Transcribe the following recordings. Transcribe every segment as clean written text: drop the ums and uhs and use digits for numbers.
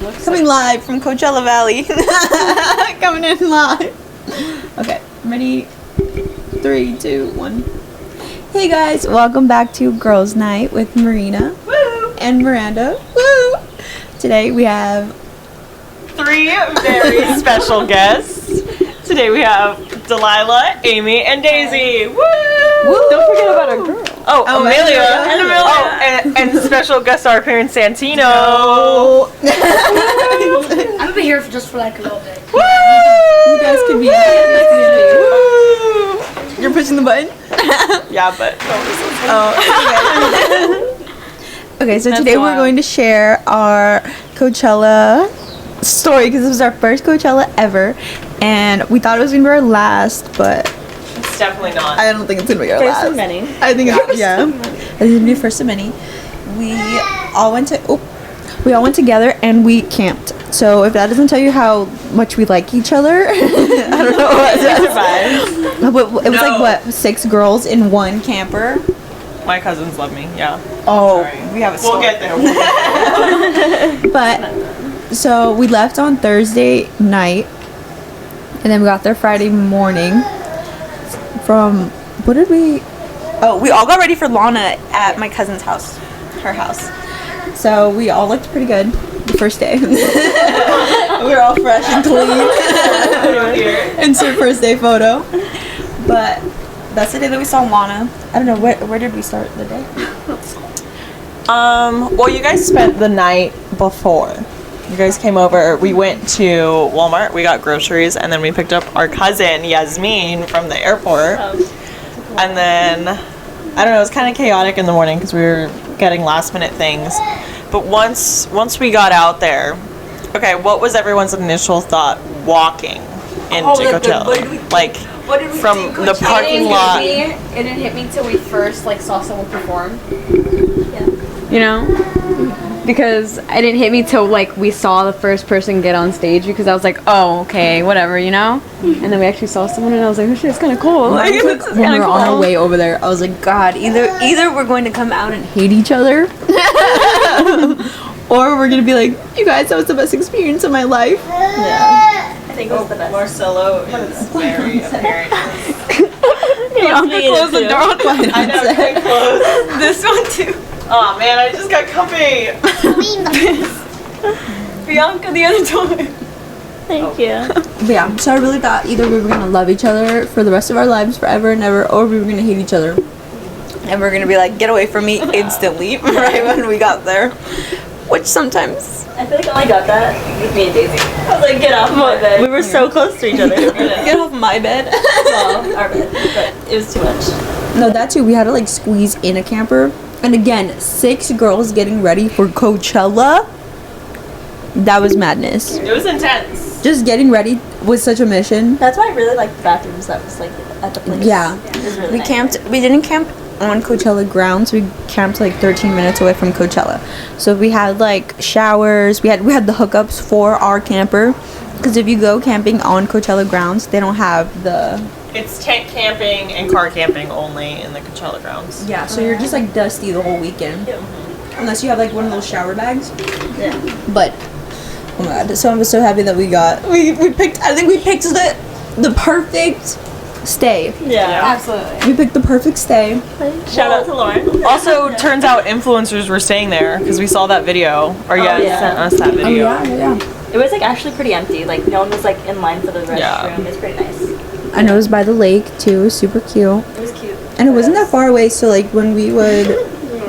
Coming live from Coachella Valley. Coming in live. Okay, ready? 3, 2, 1. Hey guys, welcome back to Girls Night with Marina and Miranda. Woo! Today we have 3 very special guests. Today we have Delilah, Amy, and Daisy. Woo! Don't forget about our girl. Oh, Amelia. And Amelia. Oh, and special guest star appearance Santino. I'm gonna be here just for like a little bit. Woo! You guys can be You're pushing the button? Yeah, but Okay, so today we're going to share our Coachella story because this was our first Coachella ever, and we thought it was gonna be our last, but it's definitely not. I don't think it's gonna be our last. First of many. I think it's I think it's gonna be first of many. We all went together and we camped. So if that doesn't tell you how much we like each other, I don't know what it does. It was like what, 6 girls in one camper. My cousins love me. Yeah. Oh, Sorry. we have a We'll get there. But so we left on Thursday night, and then we got there Friday morning. From what did we? Oh, we all got ready for Lana at my cousin's house, her house. So we all looked pretty good the first day. We were all fresh and clean. Insert first day photo. But that's the day that we saw Lana. I don't know where did we start the day? Well, you guys spent the night before. You guys came over. We went to Walmart. We got groceries, and then we picked up our cousin Yasmin from the airport. And then I don't know. It was kind of chaotic in the morning because we were getting last minute things. But once we got out there, okay, what was everyone's initial thought walking into Coachella? From the parking lot. It didn't hit me till we first saw someone perform. Yeah. You know? Because it didn't hit me till we saw the first person get on stage, because I was like, oh, okay, whatever, you know? And then we actually saw someone and I was like, oh shit, it's kind of cool. When we were on our way over there, I was like, God, either we're going to come out and hate each other, or we're going to be like, you guys, that was the best experience of my life. Yeah. I think it was the best. Marcelo is very apparent. Bianca closed the door. I know, they closed. This one too. Oh man, I just got comfy. Bianca, the other door. Thank you. But yeah, so I really thought either we were going to love each other for the rest of our lives, forever and ever, or we were going to hate each other. And we're going to be like, get away from me instantly, right when we got there. Which sometimes... I feel like I only got that with me and Daisy. I was like, get off my bed. We were so close to each other. Get off my bed. Well, our bed, but it was too much. No, that too. We had to squeeze in a camper. And again, 6 girls getting ready for Coachella. That was madness. It was intense. Just getting ready was such a mission. That's why I really liked the bathrooms that was at the place. Yeah. It was really We nice. camped. We didn't camp on Coachella grounds. We camped 13 minutes away from Coachella. So we had showers. We had the hookups for our camper. Because if you go camping on Coachella grounds, they don't have the... It's tent camping and car camping only in the Coachella grounds. Yeah, so you're just dusty the whole weekend. Yeah. Unless you have one of those shower bags. Yeah. But oh my god, so I'm so happy that we picked, I think we picked the perfect stay. Yeah, absolutely. We picked the perfect stay. Shout out to Lauren. Also, turns out influencers were staying there because we saw that video. Or sent us that video. Oh yeah. It was actually pretty empty. No one was in line for the restroom. Yeah. It was pretty nice. I know it was by the lake too, super cute. It was cute. And it wasn't that far away, so when we would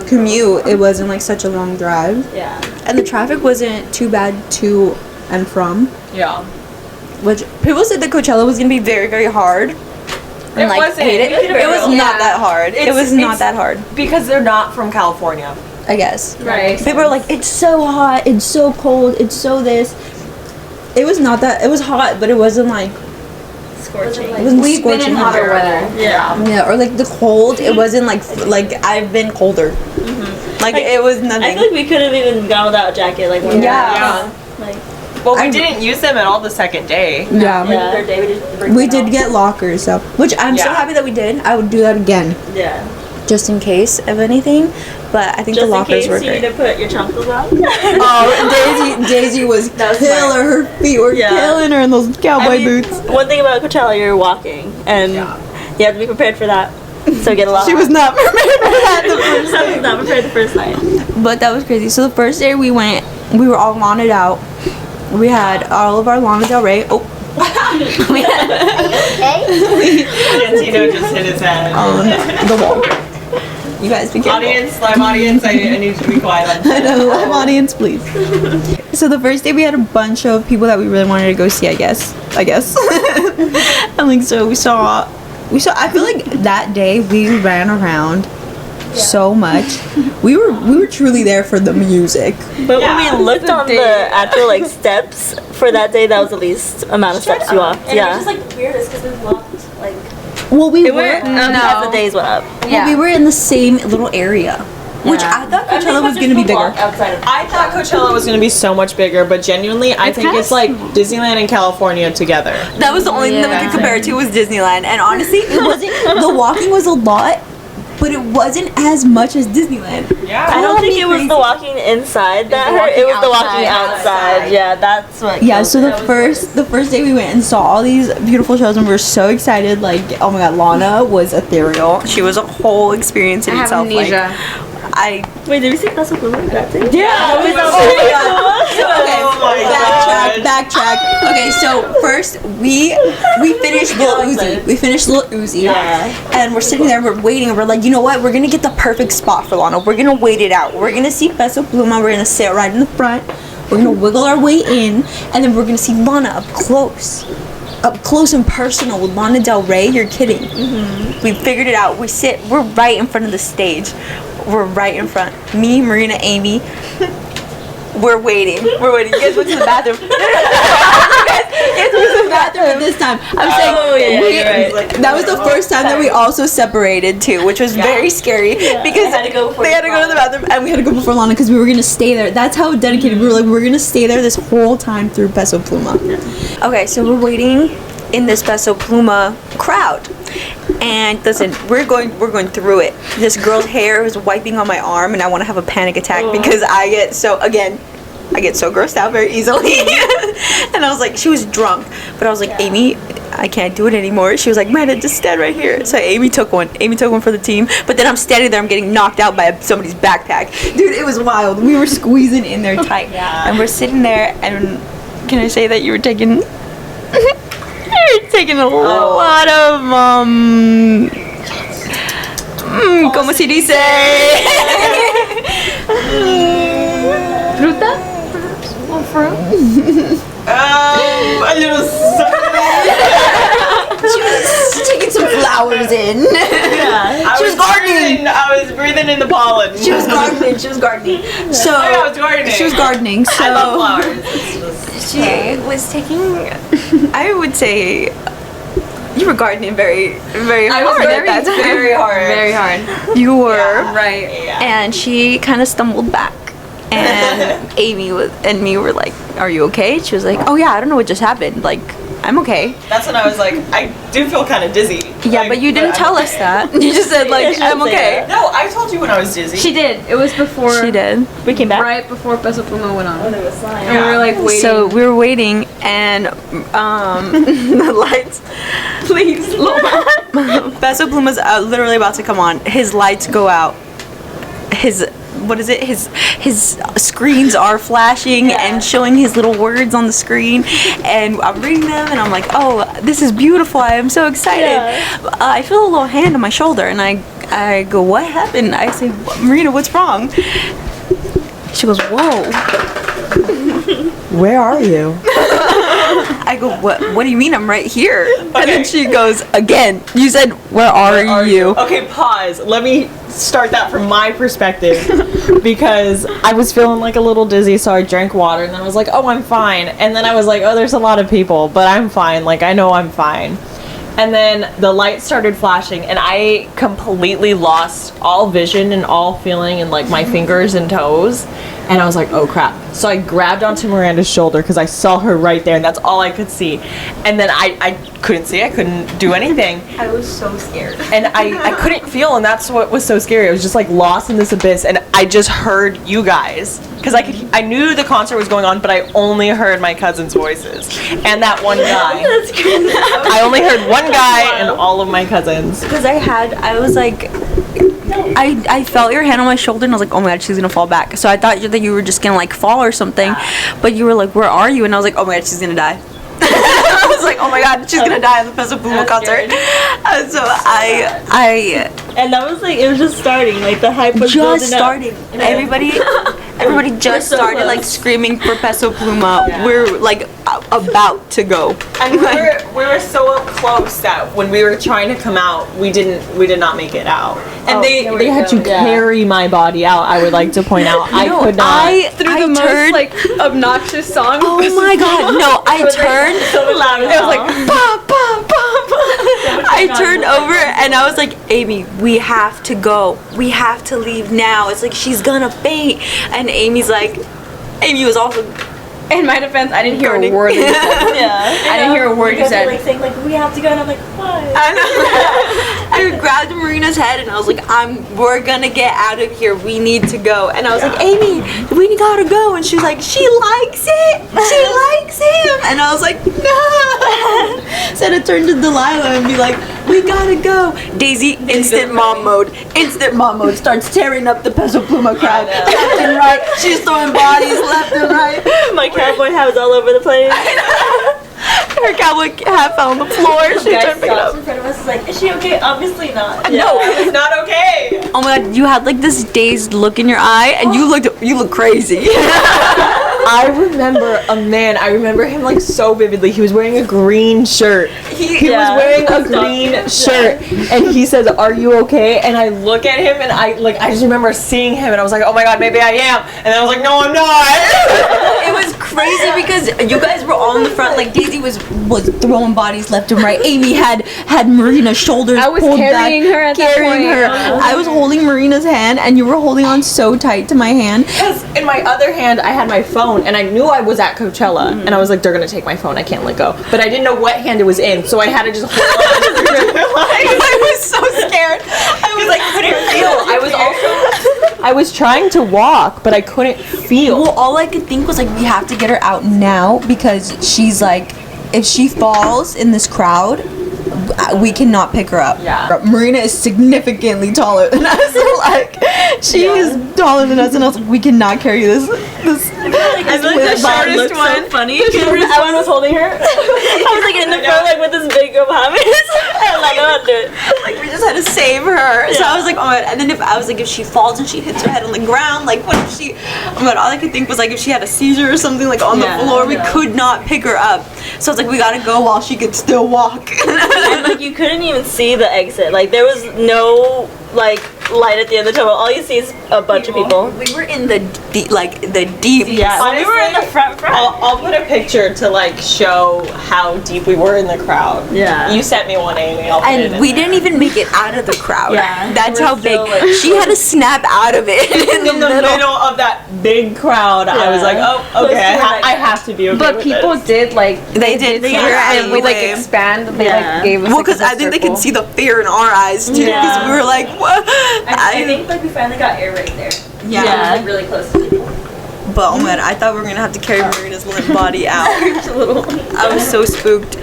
commute, it wasn't such a long drive. Yeah. And the traffic wasn't too bad to and from. Yeah. Which people said that Coachella was gonna be very, very hard. And wasn't. hate it. It was not that hard. It was not that hard. Because they're not from California. I guess. Right. People are like, it's so hot, it's so cold, it's so this. It was not that. It was hot, but it wasn't Scorching. It wasn't We've scorching been in hotter hot. weather. Yeah. Yeah, or the cold. It wasn't I've been colder. It was nothing. I feel like we could have even gone without a jacket. Yeah. Well, we didn't use them at all the second day. Yeah. The third day we just We did get lockers, so which I'm so Yeah. happy that we did. I would do that again. Yeah. just in case of anything. But I think the lockers were great. You need to put your chanclas on. Oh, Daisy was killer. Her feet were killing her in those cowboy boots. One thing about Coachella, you're walking, and you have to be prepared for that. So get a lot. She was not prepared for that the first I was not prepared the first night. But that was crazy. So the first day we went, we were all lawned out. We had all of our Lana Del Rey. Oh. We had, Santino just hit his head. on the wall. You guys be careful. Live audience, I need you to be quiet. I know, live audience, please. So the first day we had a bunch of people that we really wanted to go see, I guess. And like, so we saw, I feel like that day we ran around so much. We were truly there for the music. But when we looked on the actual like steps for that day, that was the least amount of steps you walked. And it was just like the weirdest because we walked like. Well, we It were went as the days went up. well, we were in the same little area, which I thought Coachella was gonna be bigger. I thought Coachella was going to be so much bigger, but genuinely, I think it's like Disneyland and California together. That was the only thing that we could compare it to was Disneyland, and honestly, it wasn't. The walking was a lot, but it wasn't as much as Disneyland. Yeah. I don't think it was the walking inside that hurt. It was the walking outside. Yeah, that's what. Yeah, so the first day we went and saw all these beautiful shows and we were so excited. Like, oh my god, Lana was ethereal. She was a whole experience in I have itself. amnesia. Like, Wait, did we see Peso Pluma that day? yeah. Oh my God. Backtrack. Okay, so first we finished Lil Uzi. We finished Lil Uzi. Yeah. And we're sitting there, we're waiting, and we're like, you know what? We're gonna get the perfect spot for Lana. We're gonna wait it out. We're gonna see Peso Pluma. We're gonna sit right in the front. We're gonna wiggle our way in, and then we're gonna see Lana up close and personal with Lana Del Rey. You're kidding. We figured it out. We're right in front of the stage. We're right in front. Me, Marina, Amy. We're waiting. You guys went to the bathroom. You guys went to the bathroom at this time. I'm saying you're right. that was the first time that we also separated too, which was very scary because they had to go to the bathroom and we had to go before Lana because we were gonna stay there. That's how dedicated we were. Like, we're gonna stay there this whole time through Peso Pluma. Okay, so we're waiting in this Peso Pluma crowd. And listen, we're going through it. This girl's hair is wiping on my arm, and I want to have a panic attack because I get so grossed out very easily. And I was like, she was drunk, but I was like, Amy, I can't do it anymore. She was like, Miranda, just stand right here. So Amy took one for the team. But then I'm standing there, I'm getting knocked out by somebody's backpack. Dude, it was wild. We were squeezing in there tight, and we're sitting there. And can I say that you were taking? You're taking a lot of ¿cómo se dice? Fruta? A little She was taking some flowers in. She was gardening. I was breathing in the pollen. She was gardening. So I was gardening. She was gardening. So I love flowers. she was taking. I would say you were gardening very, very hard. That's very hard. Very hard. You were Right. and she kind of stumbled back. And Amy and me were like, "Are you okay?" She was like, "Oh yeah, I don't know what just happened. Like, I'm okay." That's when I was like, I do feel kind of dizzy. Yeah, but you didn't tell us that. You just said like, "I'm okay." No, I told you when I was dizzy. She did. It was before. She did. We came back. Right before Peso Pluma went on. When it was flying. And we were like waiting. So we were waiting, and the lights. Please, Peso Pluma's literally about to come on. His lights go out. His screens are flashing and showing his little words on the screen, and I'm reading them, and I'm like, oh, this is beautiful. I am so excited. I feel a little hand on my shoulder, and I go, what happened? I say, Marina, what's wrong? She goes, whoa. Where are you? I go, what do you mean? I'm right here. And then she goes, again, you said, where are you? Okay, pause. Let me start that from my perspective because I was feeling like a little dizzy, so I drank water, and then I was like, oh, I'm fine. And then I was like, oh, there's a lot of people, but I'm fine. Like, I know I'm fine. And then the lights started flashing, and I completely lost all vision and all feeling in like my fingers and toes. And I was like, oh crap. So I grabbed onto Miranda's shoulder because I saw her right there and that's all I could see. And then I couldn't see, I couldn't do anything. I was so scared. And I couldn't feel, and that's what was so scary. I was just like lost in this abyss, and I just heard you guys. Because I knew the concert was going on, but I only heard my cousins' voices. And that one guy. That's good. I only heard one guy and all of my cousins. Because I was like, I felt your hand on my shoulder and I was like, oh my god, she's gonna fall back. So I thought that you were just gonna like fall or something, but you were like, where are you? And I was like, oh my god, she's gonna die. I was like, oh my god, she's gonna die at the Peso Pluma concert. So and that was like, it was just starting, like the hype was just starting. Everybody just so started close. like screaming for Peso Pluma. Yeah. We're like about to go. And we were so up close that when we were trying to come out, we did not make it out. And they had to carry my body out. I would like to point out, I could not. Through the most like obnoxious song. Oh my god, no! I turned. So loud. It was like, Bah, bah, bah, bah. I turned over and I was like, Amy, we have to go. We have to leave now. It's like she's gonna faint. And Amy was also. In my defense, I didn't hear a word you said. I didn't hear a word you said. Like saying like we have to go, and I'm like, why? I grabbed Marina's head and I was like, we're gonna get out of here. We need to go. And I was like, Amy, we gotta go. And she was like, she likes it. She likes him. And I was like, no. So I turned to Delilah and be like, we gotta go. Daisy, instant mom mode. Instant mom mode. Starts tearing up the Peso Pluma crowd. Left and right. She's throwing bodies left and right. My cowboy hat was all over the place. Her cowboy hat fell on the floor. She tried to pick it up. In front of us is like, is she okay? Obviously not. No, it's not okay. oh my god, you had like this dazed look in your eye and you look crazy. I remember him like so vividly. He was wearing a green shirt. He was wearing a green shirt, and he says, "Are you okay?" And I look at him, and I just remember seeing him, and I was like, "Oh my god, maybe I am." And then I was like, "No, I'm not." It was crazy because you guys were all in the front. Like Daisy was throwing bodies left and right. Amy had Marina's shoulders. I was pulled carrying back, her at that carrying point. her. I was holding Marina's hand, and you were holding on so tight to my hand. Because in my other hand, I had my phone, and I knew I was at Coachella, and I was like, they're gonna take my phone, I can't let go. But I didn't know what hand it was in, so I had to just hold on. I was so scared. I couldn't feel. I was trying to walk, but I couldn't feel. Well, all I could think was like, we have to get her out now because she's like, if she falls in this crowd, we cannot pick her up. Yeah. Marina is significantly taller than us. Like, she is taller than us, and I was like, we cannot carry this. I feel like the shortest one. So funny. Everyone was holding her. I was like in the front, like with this big group behind me. I was like, I don't do it. Like we just had to save her. So I was like, oh my god. And then if she falls and she hits her head on the ground, like what if she? Oh my god. All I could think was like if she had a seizure or something like on the floor, we could not pick her up. So I was like, we gotta go while she could still walk. And like you couldn't even see the exit. Like there was no like light at the end of the tunnel. All you see is a bunch of people. We were in the deep. Yeah, honestly, we were in the front. I'll put a picture to like show how deep we were in the crowd. Yeah. You sent me one, Amy. I'll put it in And we there. didn't even make it out of the crowd. Yeah. That's We're how big. still, like, She had to snap out of it in in the middle of that big crowd. I was like, oh, okay, I have to be okay But with people this. did like They did see fear her and we like anyway. expand. They Yeah. like gave us. Well, like, because a I think they circle. could see the fear in our eyes too. Because Yeah. we were like, what? I think like we finally got air right there. Yeah. Yeah. Like really close to people. But oh man, I thought we were gonna have to carry Marina's limp body out. I was so spooked.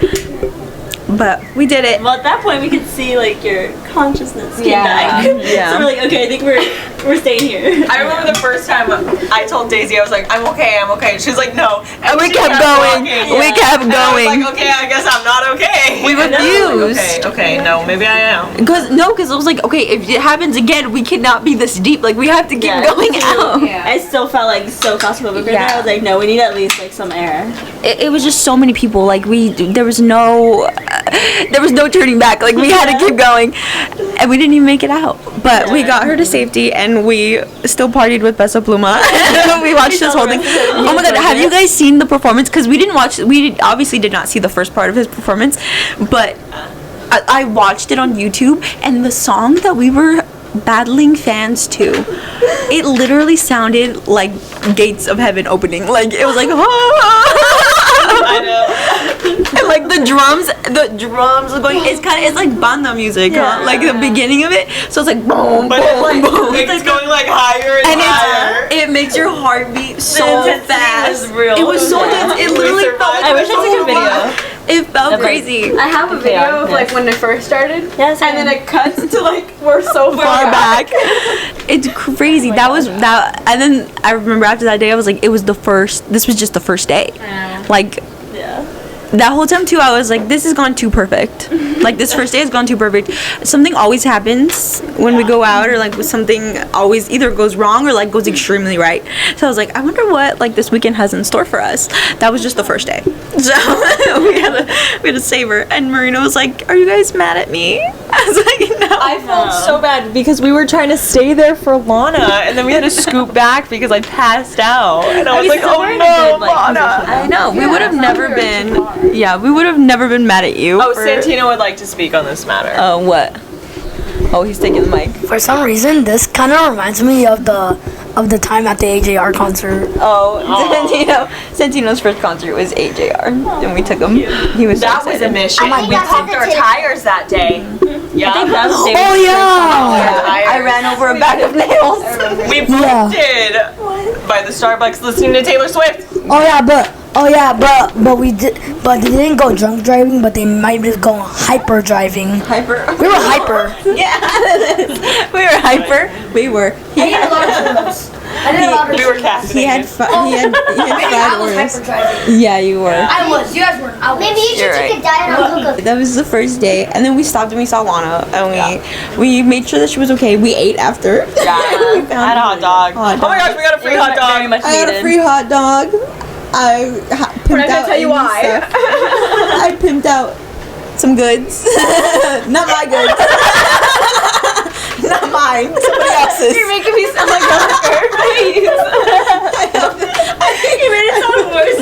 But we did it. Well, at that point, we could see like your consciousness came Yeah. back. Yeah. So we're like, okay, I think we're staying here. I remember the first time I told Daisy, I was like, I'm okay. She was like, no. And we she kept going. walking. We kept And I was going. like, okay, I guess I'm not okay. We And then I was refused. like, okay, no, maybe I am. Because I was like, okay, if it happens again, we cannot be this deep. Like we have to keep Yeah. going out. Yeah. I still felt like so claustrophobic right there. I was like, no, we need at least like some air. It was just so many people. Like there was no turning back. Like we had to keep going, and we didn't even make it out. But we got her to safety, and we still partied with Peso Pluma. We watched this whole thing. Oh my god, have you guys seen the performance? Because we obviously did not see the first part of his performance, but I watched it on YouTube, and the song that we were battling fans too. It literally sounded like gates of heaven opening. Like it was like, I know. and like the drums are going. It's like banda music, huh? Like the beginning of it. So it's like boom, But boom, boom. it's going like higher and, And higher. it makes your heart beat so intensity fast. was real. It was so intense. It literally felt like I wish I took a video. It felt crazy. I have a video of like when it first started. Yes, And then it cuts to like we're so Far back. It's crazy. That was that, and then I remember after that day, I was like, it was the first. This was just the first day. Like, Yeah. that whole time too, I was like, this has gone too perfect. Like this first day has gone too perfect. Something always happens when we go out, or like something always either goes wrong or like goes extremely right. So I was like, I wonder what like this weekend has in store for us. That was just the first day. So we had to savor. And Marina was like, are you guys mad at me? I was like, no. I felt so bad because we were trying to stay there for Lana, and then we had to scoop back because I passed out. And I was like, oh no, Lana. I know. We would have never been. Yeah, we would have never been mad at you. Oh, Santino would like to speak on this matter. What? Oh, he's taking the mic. For some reason, this kind of reminds me of the time at the AJR concert. Oh, Santino's first concert was AJR, and we took him. He was That so was a excited. mission. I We pumped our tires that day. Yeah. Oh yeah! I ran over a bag of nails. We both did by the Starbucks listening to Taylor Swift. But we did. But they didn't go drunk driving. But they might just go hyper driving. Hyper. We were hyper. Yeah, we were hyper. We were. He had, I did a lot of We were caffeinated. he had fat words. driving. Yeah, you were. I was. You guys weren't. I was. Maybe you should You're take right. a diet on cocoa. That was the first day, and then we stopped and we saw Lana, and we made sure that she was okay. We ate after. Yeah. I had a hot dog. Hot Oh my dog. gosh, we got a free hot Very dog. much I got a needed. free hot dog. I pimped out tell you Amy's why. stuff. I pimped out some goods. Not my goods. Not mine. Somebody else's. You're making me sound like a please. You made it sound worse.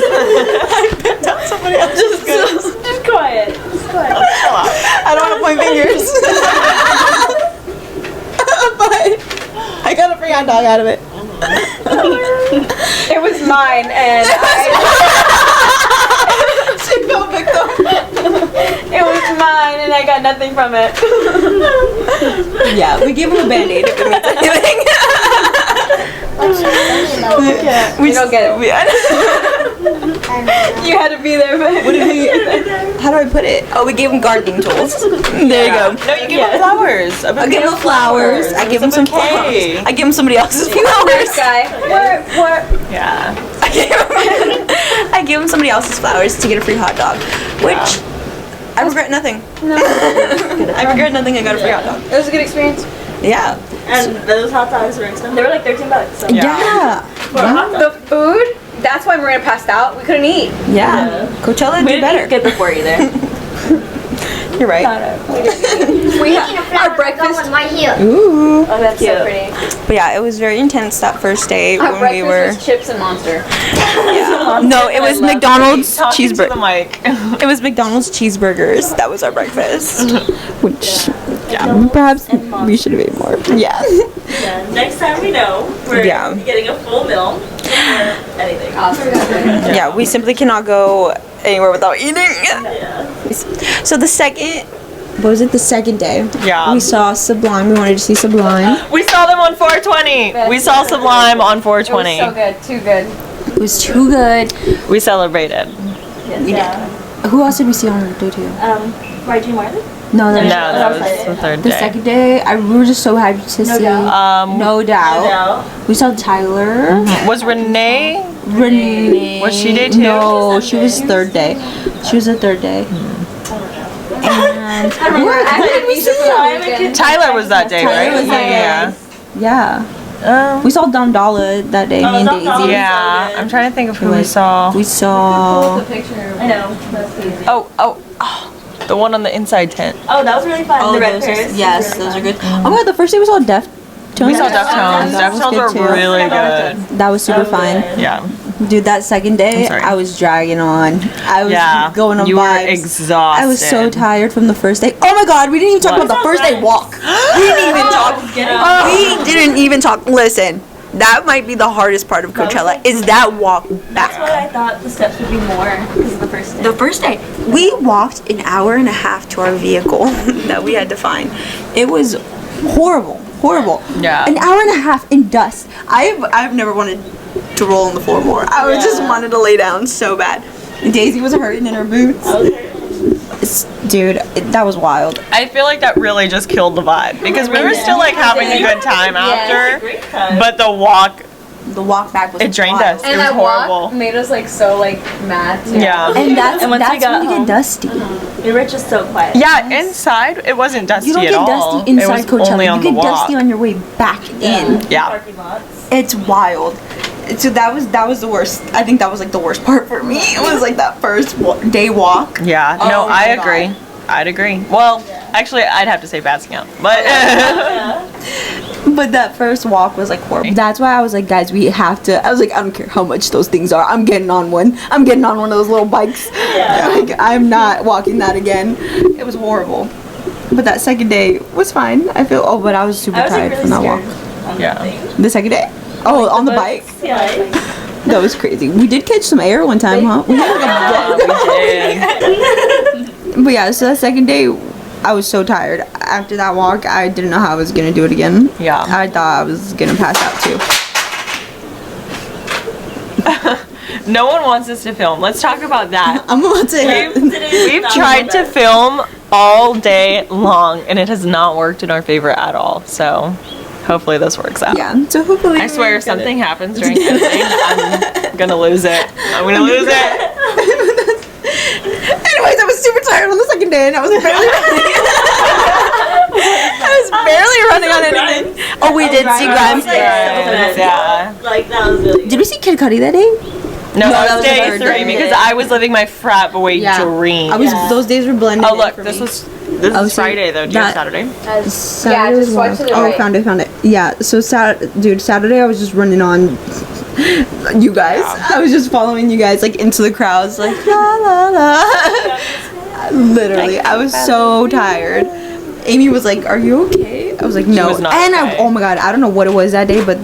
I pimped out somebody else's goods. Just quiet. I don't want to point fingers. But I got a free hot dog out of it. It was mine, and She fell victim. it was mine, and I got nothing from it. Yeah, we gave him a band-aid if it means anything. We don't get it. You had to be there, but What did we? How do I put it? Oh, we gave him gardening tools. There you go. No, you give him flowers. I give him flowers. I give him some flowers. I give him somebody else's flowers. guy. Yeah. I give him somebody else's flowers to get a free hot dog, which I regret nothing. I regret nothing. I got a free hot dog. It was a good experience. Yeah. And those hot dogs were expensive. They were like $13. So Yeah. for a hot dog. The food. That's why Marina passed out. We couldn't eat. Yeah. Coachella We did better. didn't get before either. You're right. We our breakfast. right here. Ooh. Oh, that's so pretty. But yeah, it was very intense that first day Our when we breakfast were. was chips and Monster. No, it was McDonald's Talking to the cheeseburger. mic. It was McDonald's cheeseburgers. That was our breakfast. Which, yeah, perhaps we should have ate more. Yeah. Yeah. Next time we know we're Yeah. getting a full meal or anything. Yeah, we simply cannot go anywhere without eating. Yeah. So the second, what was it? The second day. Yeah. We saw Sublime. We wanted to see Sublime. We saw them on 420. We saw Sublime on It 420. was so good. Too good. It was too good. We celebrated. Who else did we see on the day two? YG Marley? No, No, that that was the third the day. second day. We were just so happy to see. No doubt. No. We saw Tyler. Was Renee? Renee. Was she day two? No, she was third day. She was the third day. And Tyler was that day, Tyler right? was that yeah. yeah, we saw Delilah that day. Me and Dom Dollar. Daisy. Yeah. I'm trying to think of who we saw. We saw. I know. That's easy. Oh, the one on the inside tent. Oh, that was really fun. the red those, pairs. yes, those are good. Oh my god, the first day we saw Deftones. We saw Deftones. That was Deftones good were too. really good. That was super fun. Yeah. Dude, that second day, I'm sorry. I was dragging on. I was going on you vibes. were exhausted. I was so tired from the first day. Oh my god, we didn't even talk What? about the first day walk. We didn't even talk. We didn't even talk. Listen, that might be the hardest part of Coachella, is that walk That's why back. I thought the steps would be more because of the first day. The first day, we walked an hour and a half to our vehicle that we had to find. It was horrible. Yeah. An hour and a half in dust. I've never wanted to roll on the floor more. I just wanted to lay down so bad. Daisy was hurting in her boots. Dude, that was wild. I feel like that really just killed the vibe because we were still like having a good time after, but the walk, back was it drained wild. us. And It was that horrible. walk made us like so like mad. Too. Yeah. And that's And once we got when you home- get dusty. We were just so quiet. Yeah, inside it wasn't dusty You don't at get all. dusty inside it was Coachella. only on You the get dusty walk. on your way back in. Yeah. Parking lots. It's wild. So that was the worst. I think that was like the worst part for me. It was like that first day walk. Yeah. No, Oh I my agree. God. I'd agree. Well, actually, I'd have to say passing out, but But that first walk was like horrible. That's why I was like, guys, we have to. I was like, I don't care how much those things are. I'm getting on one. I'm getting on one of those little bikes. Like, I'm not walking that again. It was horrible. But that second day was fine. I feel. Oh, but I was super I was like, tired really from that scared walk. on the Yeah. thing. The second day. Oh, on the bike. Yeah. That was crazy. We did catch some air one time, huh? We had like a But yeah, so that second day, I was so tired. After that walk, I didn't know how I was gonna do it again. Yeah. I thought I was gonna pass out too. no one wants us to film. Let's talk about that. I'm about to. We've tried to film all day long, and it has not worked in our favor at all. So, hopefully, this works out. Yeah. So hopefully. I swear, if something happens during editing, I'm gonna lose it. I'm gonna lose it. Anyways, I was super tired on the second day, and I was barely running. I was barely running on anything. Oh, we did see Grimes. Yeah. Like that was really. Did we see Kid Cudi that day? No, that that was was the day third 3 day. because I was living my frat boy dream. I was. Those days were blended. Oh in look, for this me. was Oh, is so Friday though. Do you have that- Saturday? Saturday just was swipe wild. to the Oh, right. found it. Yeah. So dude, Saturday I was just running on you guys. I was just following you guys like into the crowds, like la la la. Literally, I was so tired. Amy was like, "Are you okay?" I was like, "No." was not And okay. oh my god, I don't know what it was that day, but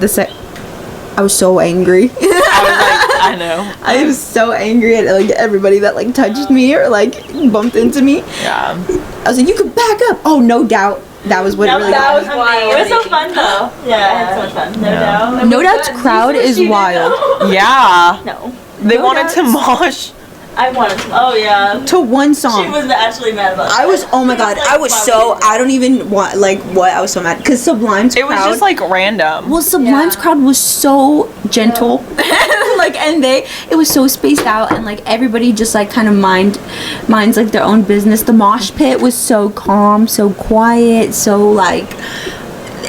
I was so angry. I was like, I know. I was so angry at like everybody that like touched me or like bumped into me. Yeah. I was like, "You could back up." Oh, no doubt. That was what really got me. It was so fun though. Yeah, I had so much fun. No doubt. No Doubt's crowd is wild. Yeah. No. They wanted to mosh. I wanted to. Oh yeah. To one She song. was actually mad about I was, oh my god, I was so, I don't even want, like, what, I was so mad. Because Sublime's It crowd. was just like random. Well, Sublime's crowd was so gentle. Like, and it was so spaced out, and like everybody just like kind of minds like their own business. The mosh pit was so calm, so quiet, so like,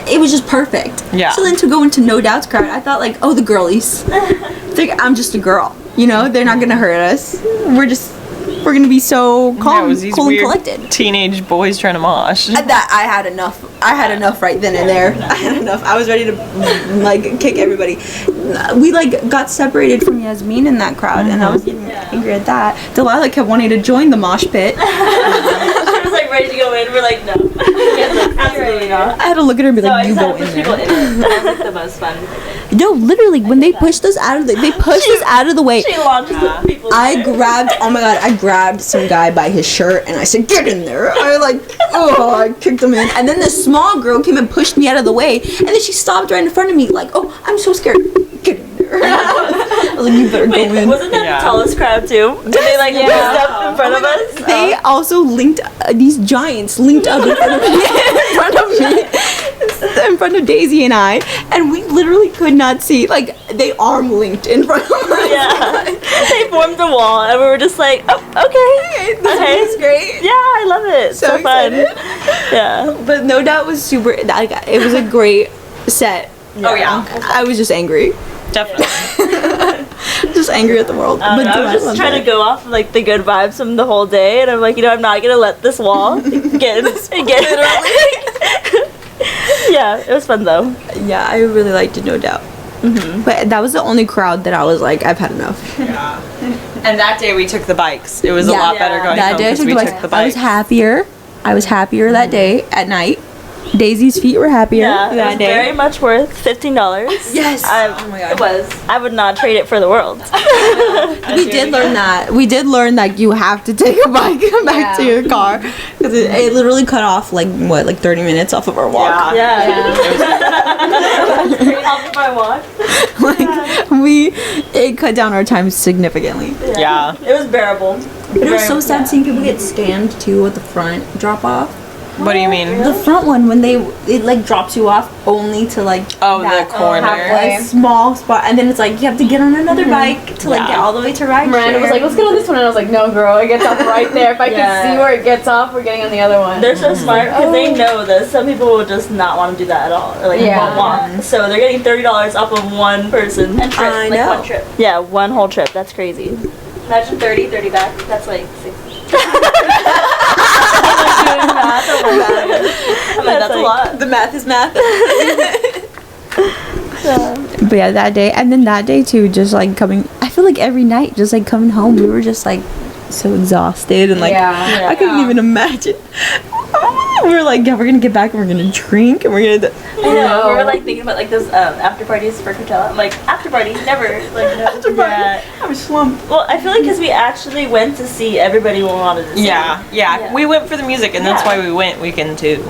it was just perfect. Yeah. So then to go into No Doubt's crowd, I thought like, oh, the girlies. It's like, I'm just a girl. You know, they're not gonna hurt us. We're gonna be so Yeah, it calm, was these cool, and weird collected. teenage boys trying to mosh. That I had enough. I had enough right then and there. I had enough. I was ready to like kick everybody. We like got separated from Yasmin in that crowd, and I was getting angry at that. Delilah kept wanting to join the mosh pit. She was like ready to go in. We're like, no. Absolutely not. I had to look at her and be So I like, "You just go had to in push people there." in it. That was like the most fun. No, literally, when they pushed us out of the way. She launches the people. I grabbed, oh my god, I grabbed some guy by his shirt and I said, "Get in there." I kicked him in. And then this small girl came and pushed me out of the way. And then she stopped right in front of me, like, "Oh, I'm so scared. Get in there." I was like, "You better go in." Wasn't that Yeah. the tallest crowd too? Did they like lift up in front of us? They also linked, these giants linked up in front of me, in front of Daisy and I. And we literally could not see, like, they arm linked in front of us. Yeah. They formed a wall and we were just like, oh, okay. This is great. Yeah, I love it. So fun. excited. Yeah. But No Doubt was super, like, it was a great set. Oh yeah, I was just angry. definitely. Just angry at the world. I was just trying to go off of, like the good vibes from the whole day, and I'm like, I'm not gonna let this wall get Yeah, it was fun though. Yeah, I really liked it, No Doubt. But that was the only crowd that I was like, I've had enough. Yeah. And that day we took the bikes. It was a lot better going That home day I because took we the took bikes. the I was bikes. happier. I was happier that day at night. Daisy's feet were happier Yeah, it that was day. very much worth $15. Yes. Oh my God. It was. I would not trade it for the world. We did learn that. We did learn that you have to take a bike back to your car because it literally cut off like 30 minutes off of our walk. Yeah. Straight off of my walk. It cut down our time significantly. Yeah. It was bearable. But it was so sad seeing people get scammed too at the front drop off. What do you mean? The front one when it like drops you off only to like The corner. have a small spot and then it's like you have to get on another bike to like get all the way to ride. Miranda was like, let's get on this one, and I was like, no, girl, it gets off right there. If I can see where it gets off, we're getting on the other one. They're so smart because they know that some people will just not want to do that at all, or like won't walk. So they're getting $30 off of one person. And trip, I know. one trip. Yeah, one whole trip. That's crazy. Imagine 30 back. That's like 60. That's a lot. The math is math. But yeah, that day and then that day too, just like coming. I feel like every night, just like coming home, we were just like so exhausted and like I couldn't even imagine. We were like, yeah, we're gonna get back and we're gonna drink and we're gonna. I know. We were like thinking about like those after parties for Coachella. I'm like, after party, never. Like, no. After party. I was slumped. Well, I feel like because we actually went to see everybody we wanted to see. Yeah. We went for the music, and that's why we went weekend 2.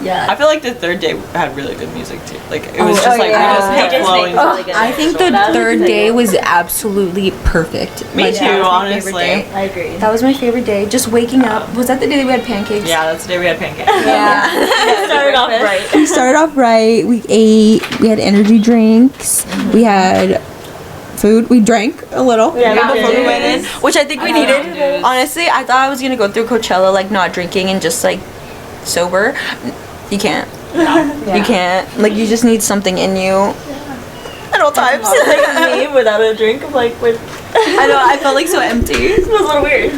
Yeah. I feel like the third day had really good music too. Like it was just like we just kept flowing. I think the third day was absolutely perfect. Me too, honestly. I agree. That was my favorite day. Just waking up. Was that the day that we had pancakes? Yeah, that's the day we had pancakes. It started off right. We started off right. We ate. We had energy drinks. We had food. We drank a little. Yeah, before we we went in, did. which I think we needed. Honestly, I thought I was gonna go through Coachella like not drinking and just like sober. You can't. You can't. Like you just need something in you at all times. Like me without a drink. I'm like, wait. I know. I felt like so empty. It was a little weird.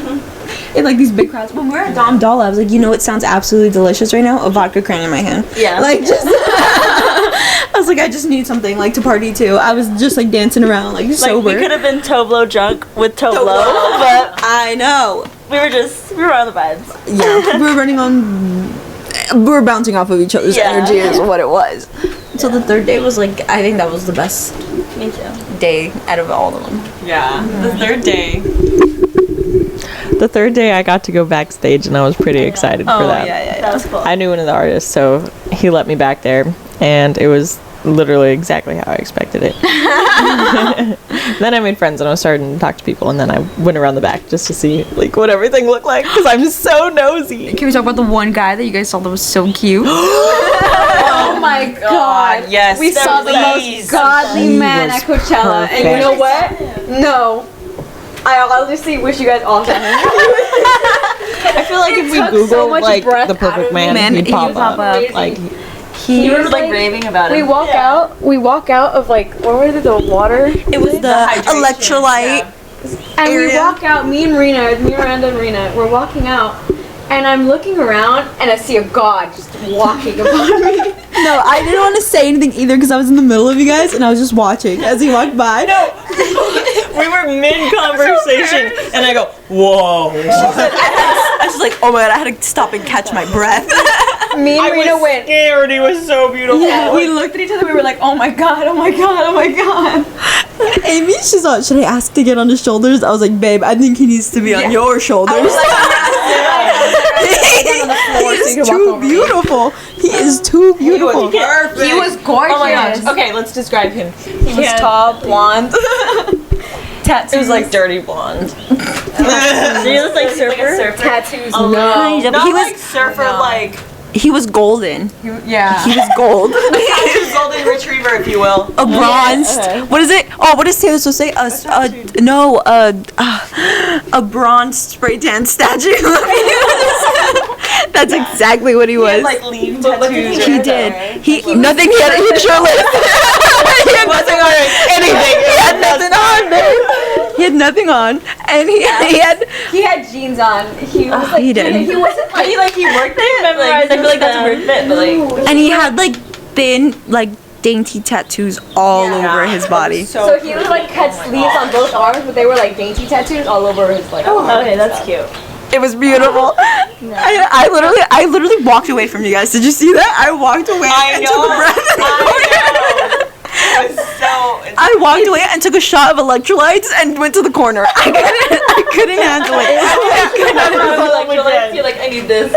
In like these big crowds. When we were at Delilah, I was like, you know, it sounds absolutely delicious right now. A vodka cran in my hand. Yeah. Like just. I was like, I just need something like to party to. I was just like dancing around like sober. Like we could have been Toblo drunk with Toblo, but I know. we were on the vibes. Yeah, we were bouncing off of each other's energy is what it was. So the third day was like, I think that was the best Me too. day out of all of them. Yeah. The third day I got to go backstage and I was pretty excited for that. That was cool. I knew one of the artists, so he let me back there, and it was literally exactly how I expected it. Then I made friends and I was starting to talk to people, and then I went around the back just to see like what everything looked like because I'm so nosy. Can we talk about the one guy that you guys saw that was so cute? Oh my god. Yes, We saw the most godly man at Coachella. And you know what? No. I honestly wish you guys all saw him. I feel like if we took Google so much like breath the perfect out of man, me. he'd pop up. Like He was like raving about it. We walk out of like, where was it, the water? It was the electrolyte. And we area. walk out, me, Miranda and Rena, we're walking out, and I'm looking around, and I see a god just walking upon me. No, I didn't want to say anything either because I was in the middle of you guys and I was just watching as he walked by. we were mid conversation, and I go, "Whoa!" I was like, oh my god, I had to stop and catch my breath. Me and Rena went. Scared. He was so beautiful. Yeah, we looked at each other. We were like, "Oh my god! Oh my god! Oh my god!" Amy, she's like, "Should I ask to get on his shoulders?" I was like, "Babe, I think he needs to be on your shoulders." He is too beautiful. He is too beautiful. Perfect. He was gorgeous. Oh my gosh. Okay, let's describe him. He was Yeah. tall, blonde. Tattoos. It was like dirty blonde. He was like surfer. Tattoos. No, Not he was like surfer, like He was golden. Yeah. He was gold. golden retriever, if you will. A bronzed. What is it? Oh, what does Taylor Swift say? A bronzed spray tan statue. That's exactly what he was. Like leaf tattoos. He did. He nothing. He had shirtless. He wasn't wearing anything. He had nothing on, babe. He had nothing on, and he had. jeans on. He was like. He did. He wasn't like. He worked there. Like, I feel like that's a weird fit, but like. And he had like thin, like dainty tattoos all over his body. So he would like cut sleeves on both arms, but they were like dainty tattoos all over his like. Okay, that's cute. It was beautiful. I literally walked away from you guys. Did you see that? I walked away and took a breath. I walked away and took a shot of electrolytes and went to the corner. I couldn't handle it. I feel like I need this.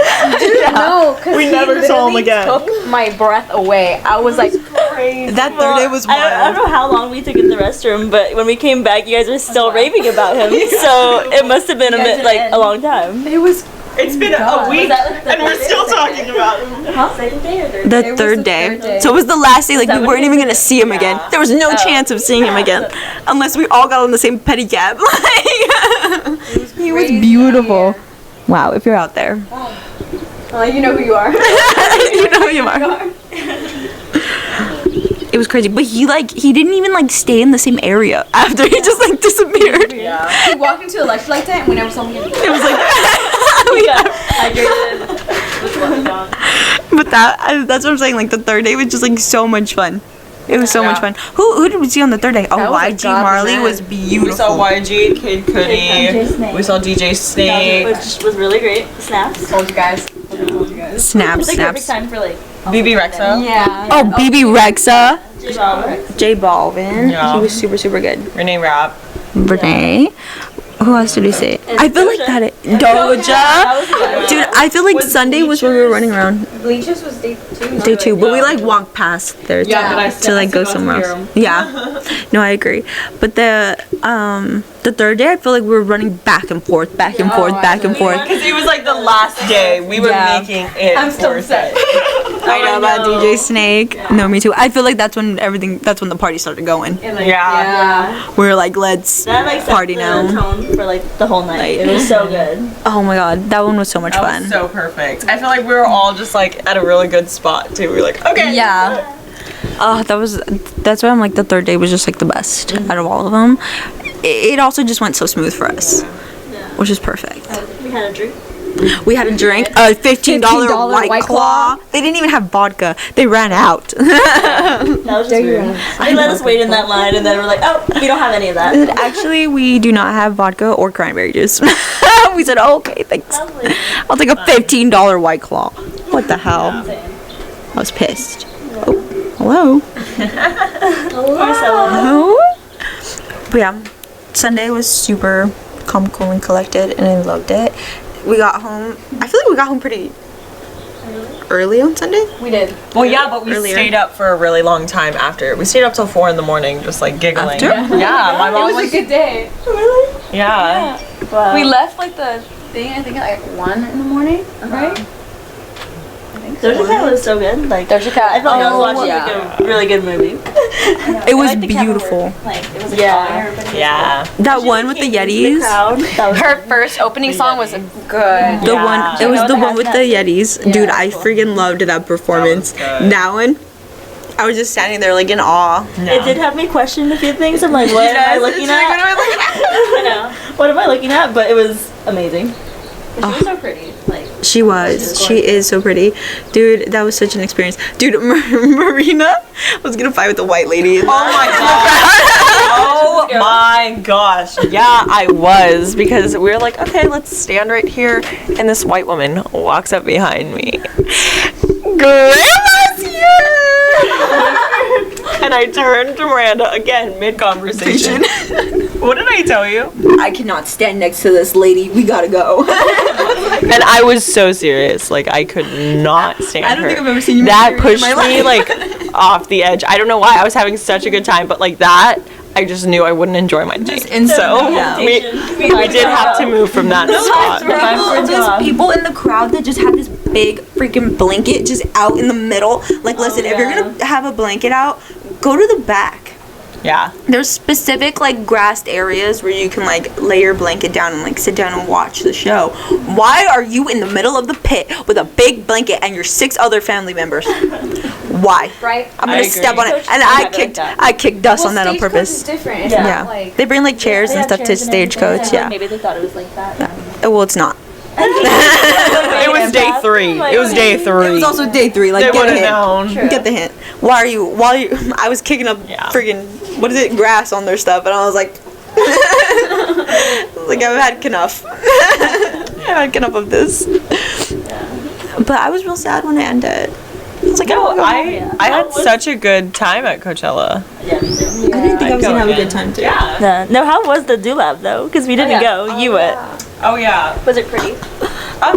No, because We never saw him again. Took my breath away. I was like, That third day was I don't wild. know how long we took in the restroom, but when we came back, you guys were still raving about him. So it must have been a long time. It was It's been a week, and we're still talking about him. Second day or third? the third day. So it was the last day. Like we weren't even gonna see him again. There was no chance of seeing him again, unless we all got on the same pedicab. He was beautiful. Wow, if you're out there, you know who you are. you know who you are. It was crazy, but he didn't even like stay in the same area after he just like disappeared. Yeah. He walked into the electrolyte tent and we never saw him again. It was like Hydrated. but that's what I'm saying. Like the third day was just like so much fun. It was so much fun. Who did we see on the third day? Oh, That was a YG godly Marley man. was beautiful. We saw YG, Kid Cudi. We saw DJ Snake. Which was really great. Snaps. Told you guys. Snaps, It's like perfect snaps. time for like BB Rexa. Yeah. Oh, BB Rexa, J-Balvin. J Balvin. Yeah. He was super, super good. Renee Rapp. Renee. Who else did we say? I feel like that. Doja. That was good. Dude, I feel like Sunday was when we were running around. Bleachers was day 2. Day 2, but we like walked past there Yeah, but I to still- like I go still somewhere got to else. Yeah. No, I agree. But the third day, I feel like we were running back and forth, back and forth, back and forth. Because it was like the last day. We were making it. I'm still worth it. I know about DJ Snake. No, me too. I feel like that's when the party started going. Yeah. We were like, let's That like set party the now. tone for like the whole night. It was so good. Oh my god, that one was so much That fun. was so perfect. I feel like we were all just like at a really good spot too. We were like, okay. Yeah. That's why I'm like the third day was just like the best out of all of them. It also just went so smooth for us, which is perfect. We had a drink. We had a drink, a $15 White Claw. They didn't even have vodka. They ran out. That was just weird. They let us wait in that line, and then we're like, oh, we don't have any of that. Actually, we do not have vodka or cranberry juice. We said, oh, okay, thanks. I'll take a $15 White Claw. What the hell? I was pissed. Oh, hello. Hello. But yeah, Sunday was super calm, cool, and collected, and I loved it. We got home. I feel like we got home pretty early on Sunday. We did. Well, yeah, but we Earlier. stayed up for a really long time after. We stayed up till 4 a.m, just like giggling. After? Yeah, my mom It was a good day. Yeah. Wow. We left like the thing, I think at like 1 in the morning, right? Doja Cat was so good. Like Doja Cat. I felt like I was watching yeah. like a really good movie. It was I like the camera beautiful. work. Like it was Yeah. That one with the Yetis. Her first opening song was good. The Yeah. one, it was the one with the Yetis. Dude, I freaking loved that performance. That was good. That one, I was just standing there like in awe. It did have me question a few things. I'm like, what am I looking at? I know. What am I looking at? But it was amazing. She was so pretty. Like She was. She is so pretty. Dude, that was such an experience. Dude, Marina was gonna fight with the white lady. Oh my god. Oh my gosh. Yeah, I was. Because we were like, okay, let's stand right here. And this white woman walks up behind me. Grandma's here! And I turned to Miranda again, mid-conversation. What did I tell you? I cannot stand next to this lady. We gotta go. And I was so serious. Like, I could not stand her. I don't think I've ever seen you That more serious pushed in my me, life. like, off the edge. I don't know why. I was having such a good time. But, like, that, I just knew I wouldn't enjoy my day. So, we did have to move from that spot. There's people in the crowd that just have this big freaking blanket just out in the middle. Like, listen, if you're gonna have a blanket out, go to the back. Yeah. There's specific like grassed areas where you can like lay your blanket down and like sit down and watch the show. Why are you in the middle of the pit with a big blanket and your 6 other family members? Why? Right? I'm gonna I step agree. on it, and I kicked dust on that on purpose. It's different. It's Yeah, not like they bring like chairs and stuff to Stagecoach. Yeah, Maybe they thought it was like that. well, it's not. It was day 3. It was day 3. It was also day 3. Like, They get a would've hint. known. Get the hint. while you I was kicking up friggin' what is it, grass on their stuff, and I was like like I've had enough. I've had enough of this. But I was real sad when it ended. I was like, I had such a good time at Coachella. Yeah, me too. I didn't think I was gonna have a good time too. Yeah. No, how was the Dulab though? Because we didn't go. You went. Oh yeah. Was it pretty?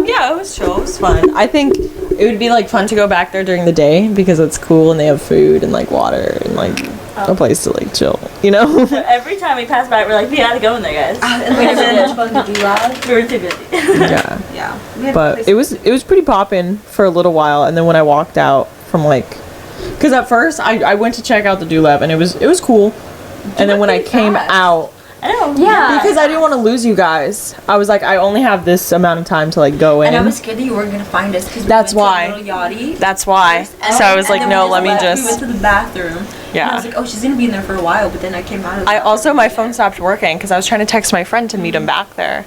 Yeah, it was chill. It was fun. I think it would be like fun to go back there during the day because it's cool and they have food and like water and like a place to like chill. You know. So every time we pass by, we're like, we gotta go in there, guys. And we were too busy. Yeah. Yeah. But it was pretty poppin' for a little while, and then when I walked out from like, because at first I went to check out the Dulab and it was cool, and then when I came out. I know. Yeah. Because I didn't want to lose you guys. I was like, I only have this amount of time to like go in. And I was scared that you weren't gonna find us because That's why. To a little yachty. That's why. So I was like, no, let me just. We went to the bathroom. Yeah. And I was like, oh, she's gonna be in there for a while, but then I came out of. I also my phone stopped working because I was trying to text my friend to meet him back there,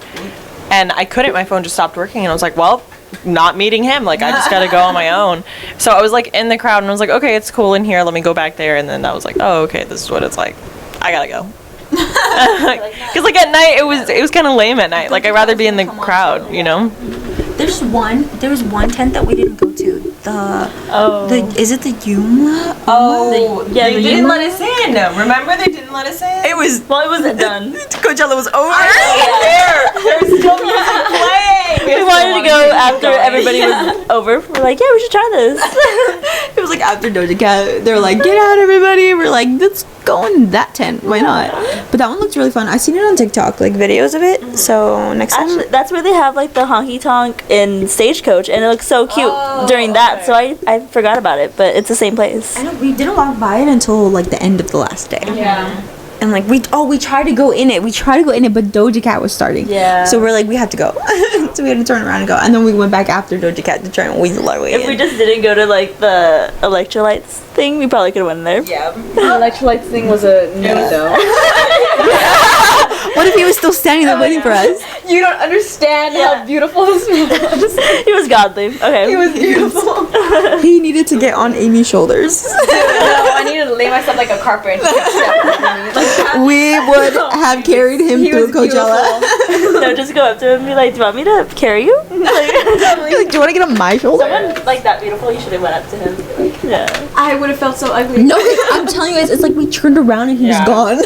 and I couldn't. My phone just stopped working, and I was like, well, not meeting him. Like I just gotta go on my own. So I was like in the crowd, and I was like, okay, it's cool in here. Let me go back there, and then I was like, oh, okay, this is what it's like. I gotta go. Because like at night it was kind of lame at night. Like I'd rather be in the crowd, you know. There was one tent that we didn't go to. Is it the Yuma? They didn't let us in. Remember they didn't let us in. It wasn't done. Coachella was over. There's still music playing. We wanted to go after everybody was over. We're like, yeah, we should try this. It was like after Doja Cat. They were like, get out, everybody. We're like, let's go in that tent. Why not? But that one looks really fun. I seen it on TikTok, like videos of it. So next time. Actually, that's where they have like the honky tonk in Stagecoach, and it looks so cute during that. So I forgot about it, but it's the same place. I know we didn't walk by it until like the end of the last day. Yeah. And like we tried to go in it. But Doja Cat was starting. Yeah. So we're like, we have to go. So we had to turn around and go. And then we went back after Doja Cat to try and weasel our way in. If we just didn't go to like the electrolytes thing, we probably could have went in there. Yeah. The electrolytes thing was a no though. What if he was still standing there waiting for us? You don't understand how beautiful this was. He was godly. Okay. He was beautiful. He needed to get on Amy's shoulders. No, I needed to lay myself like a carpet. And We would have carried him through Coachella. No, just go up to him and be like, do you want me to carry you? Like, do you want to get on my shoulder? Someone like that beautiful, you should have went up to him. Like, yeah. I would have felt so ugly. No, I'm telling you guys, it's like we turned around and he was gone.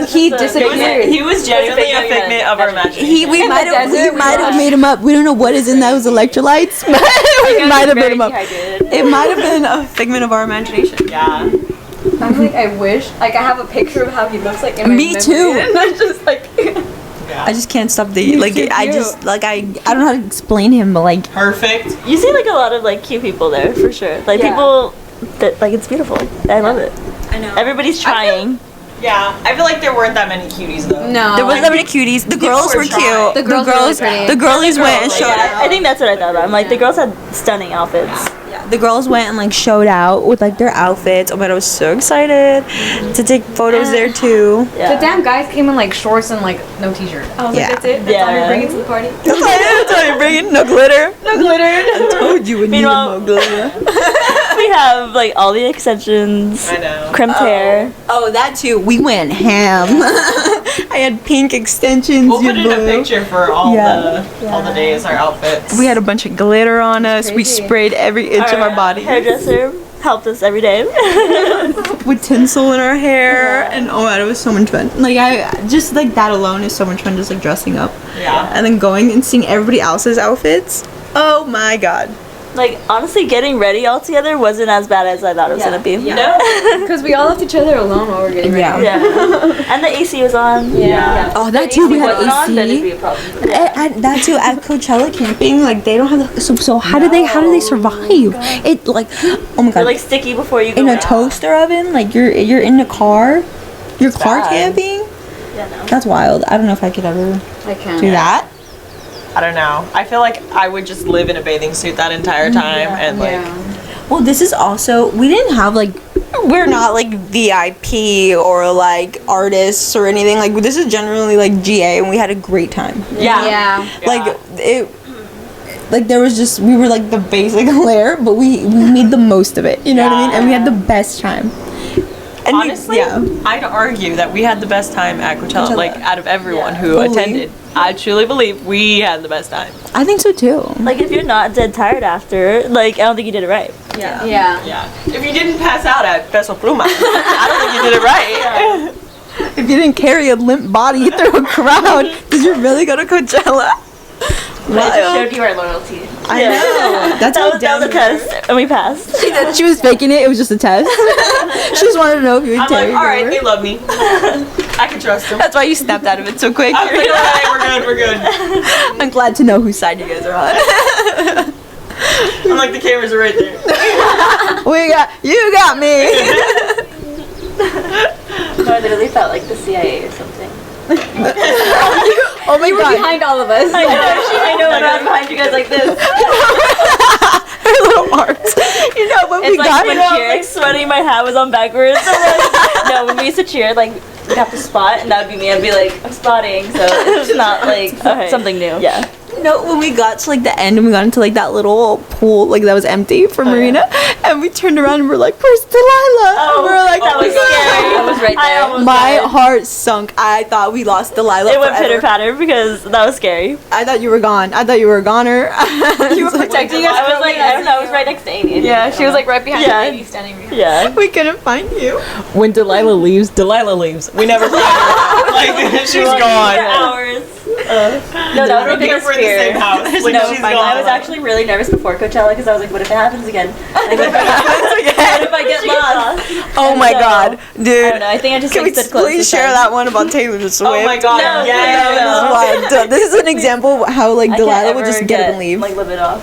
He disappeared. He was genuinely a figment of our imagination. We might have made him up. We don't know what is in those electrolytes, but we might have made him up. It might have been a figment of our imagination. Yeah. I'm like, I wish. Like, I have a picture of how he looks like in my Me memory, too. And I just like. I just can't stop the like. I just like I don't know how to explain him, but like Perfect. You see like a lot of like cute people there for sure. Like people that like it's beautiful. I love it. I know Everybody's trying. Yeah, I feel like there weren't that many cuties though. No. there wasn't that many cuties. The girls were cute. The girls were pretty. The girlies went and showed out. I think that's what I thought about. I'm like the girls had stunning outfits. The girls went and like showed out with like their outfits. Oh my god, I was so excited to take photos there too. The damn guys came in like shorts and like no t-shirt. I was Yeah. like, that's it. That's all you're bringing to the party. That's why you're bringing no glitter. No glitter. I told you we needed Meanwhile- more glitter. We have like all the extensions, I know. crimped hair. Oh, that too. We went ham. I had pink extensions. We'll put in a blue. picture for all the days, our outfits. We had a bunch of glitter on us. We sprayed every inch of our body Hairdresser helped us every day. with tinsel in our hair, and oh my god, it was so much fun. Like I just like that alone is so much fun. Just like dressing up, Yeah. and then going and seeing everybody else's outfits. Oh my god. Like honestly, getting ready all together wasn't as bad as I thought it was gonna be. No. Because we all left each other alone while we were getting ready. Yeah. And the AC was on. Yeah. Oh, that too. We had Wasn't on, then it'd be AC. a problem. And that too at Coachella camping, like they don't have the, so how do they survive? It like oh my They're god, like sticky before you go in a out. toaster oven, like you're in a car, your car bad. camping. Yeah, no. That's wild. I don't know if I could ever I can't. do that. I don't know. I feel like I would just live in a bathing suit that entire time and like Well, this is also we didn't have like we're not like VIP or like artists or anything. Like this is generally like GA, and we had a great time. Yeah. Yeah. Like it like there was just, we were like the basic layer, but we made the most of it. You know what I mean? And we had the best time. And honestly, I'd argue that we had the best time at Coachella. Like out of everyone who Fully. attended, I truly believe we had the best time. I think so too. Like, if you're not dead tired after, like, I don't think you did it right. Yeah. If you didn't pass out at Peso Pluma, I don't think you did it right. If you didn't carry a limp body through a crowd, did you really go to Coachella? But it just showed you our loyalty. I know. That's how That was a test, and we passed. She was faking it. It was just a test. She just wanted to know if you would I'm carry like, all right, over. they love me. I can trust them. That's why you snapped out of it so quick. I was like, all right, we're good. I'm glad to know whose side you guys are on. I'm like, the cameras are right there. You got me. No, I literally felt like the CIA or something. Oh my You were god. behind all of us. I know, and I was behind you guys like this. Her little arms. You know when we It's like got when I was like sweating, my hat was on backwards. No, when we used to cheer, like, we'd have to spot, and that would be me. I'd be like, I'm spotting, so it's not like something new. Yeah. No, when we got to like the end and we got into like that little pool like that was empty for Marina, and we turned around and we're like, "Where's Delilah?" And we were like, That was scary. I was right there. I almost My died. heart sunk. I thought we lost Delilah. It went forever. pitter patter because that was scary. I thought you were gone. I thought you were a goner. You were protecting us. I was like, I don't know, I was right next to Amy. Yeah, she was like right behind Yeah. me, standing behind. Yeah. We couldn't find you. When Delilah leaves. We never find her. Like, she's For gone. hours. No, that was my biggest We're in the fear. same house. Like, No, she's I gone. was actually really nervous before Coachella because I was like, what if it happens again? Like, what if I get lost? Oh my So, god, I don't dude. know. I think I just Can we like stood close. please share that one about Taylor Swift? Oh my god. No, yeah. This is wild. This is an example of how like I Delilah can't would ever just get up and leave. Like live it off.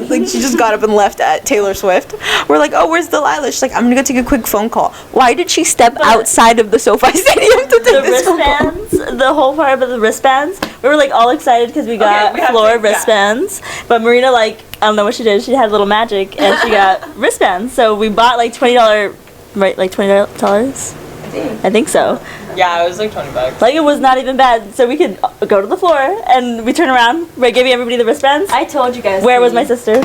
Like she just got up and left at Taylor Swift. We're like, oh, where's Delilah? She's like, I'm gonna go take a quick phone call. Why did she step outside of the SoFi Stadium to take The this phone call? wristbands, the whole part about the wristbands, we were like all excited because we got we have floor to- yeah. wristbands. But Marina, like, I don't know what she did. She had a little magic and she got wristbands. So we bought like $20, right? Like $20? I think so. Yeah, it was like $20. Like, it was not even bad. So we could go to the floor and we turn around. We're giving everybody the wristbands. I told you guys. Where was my sister?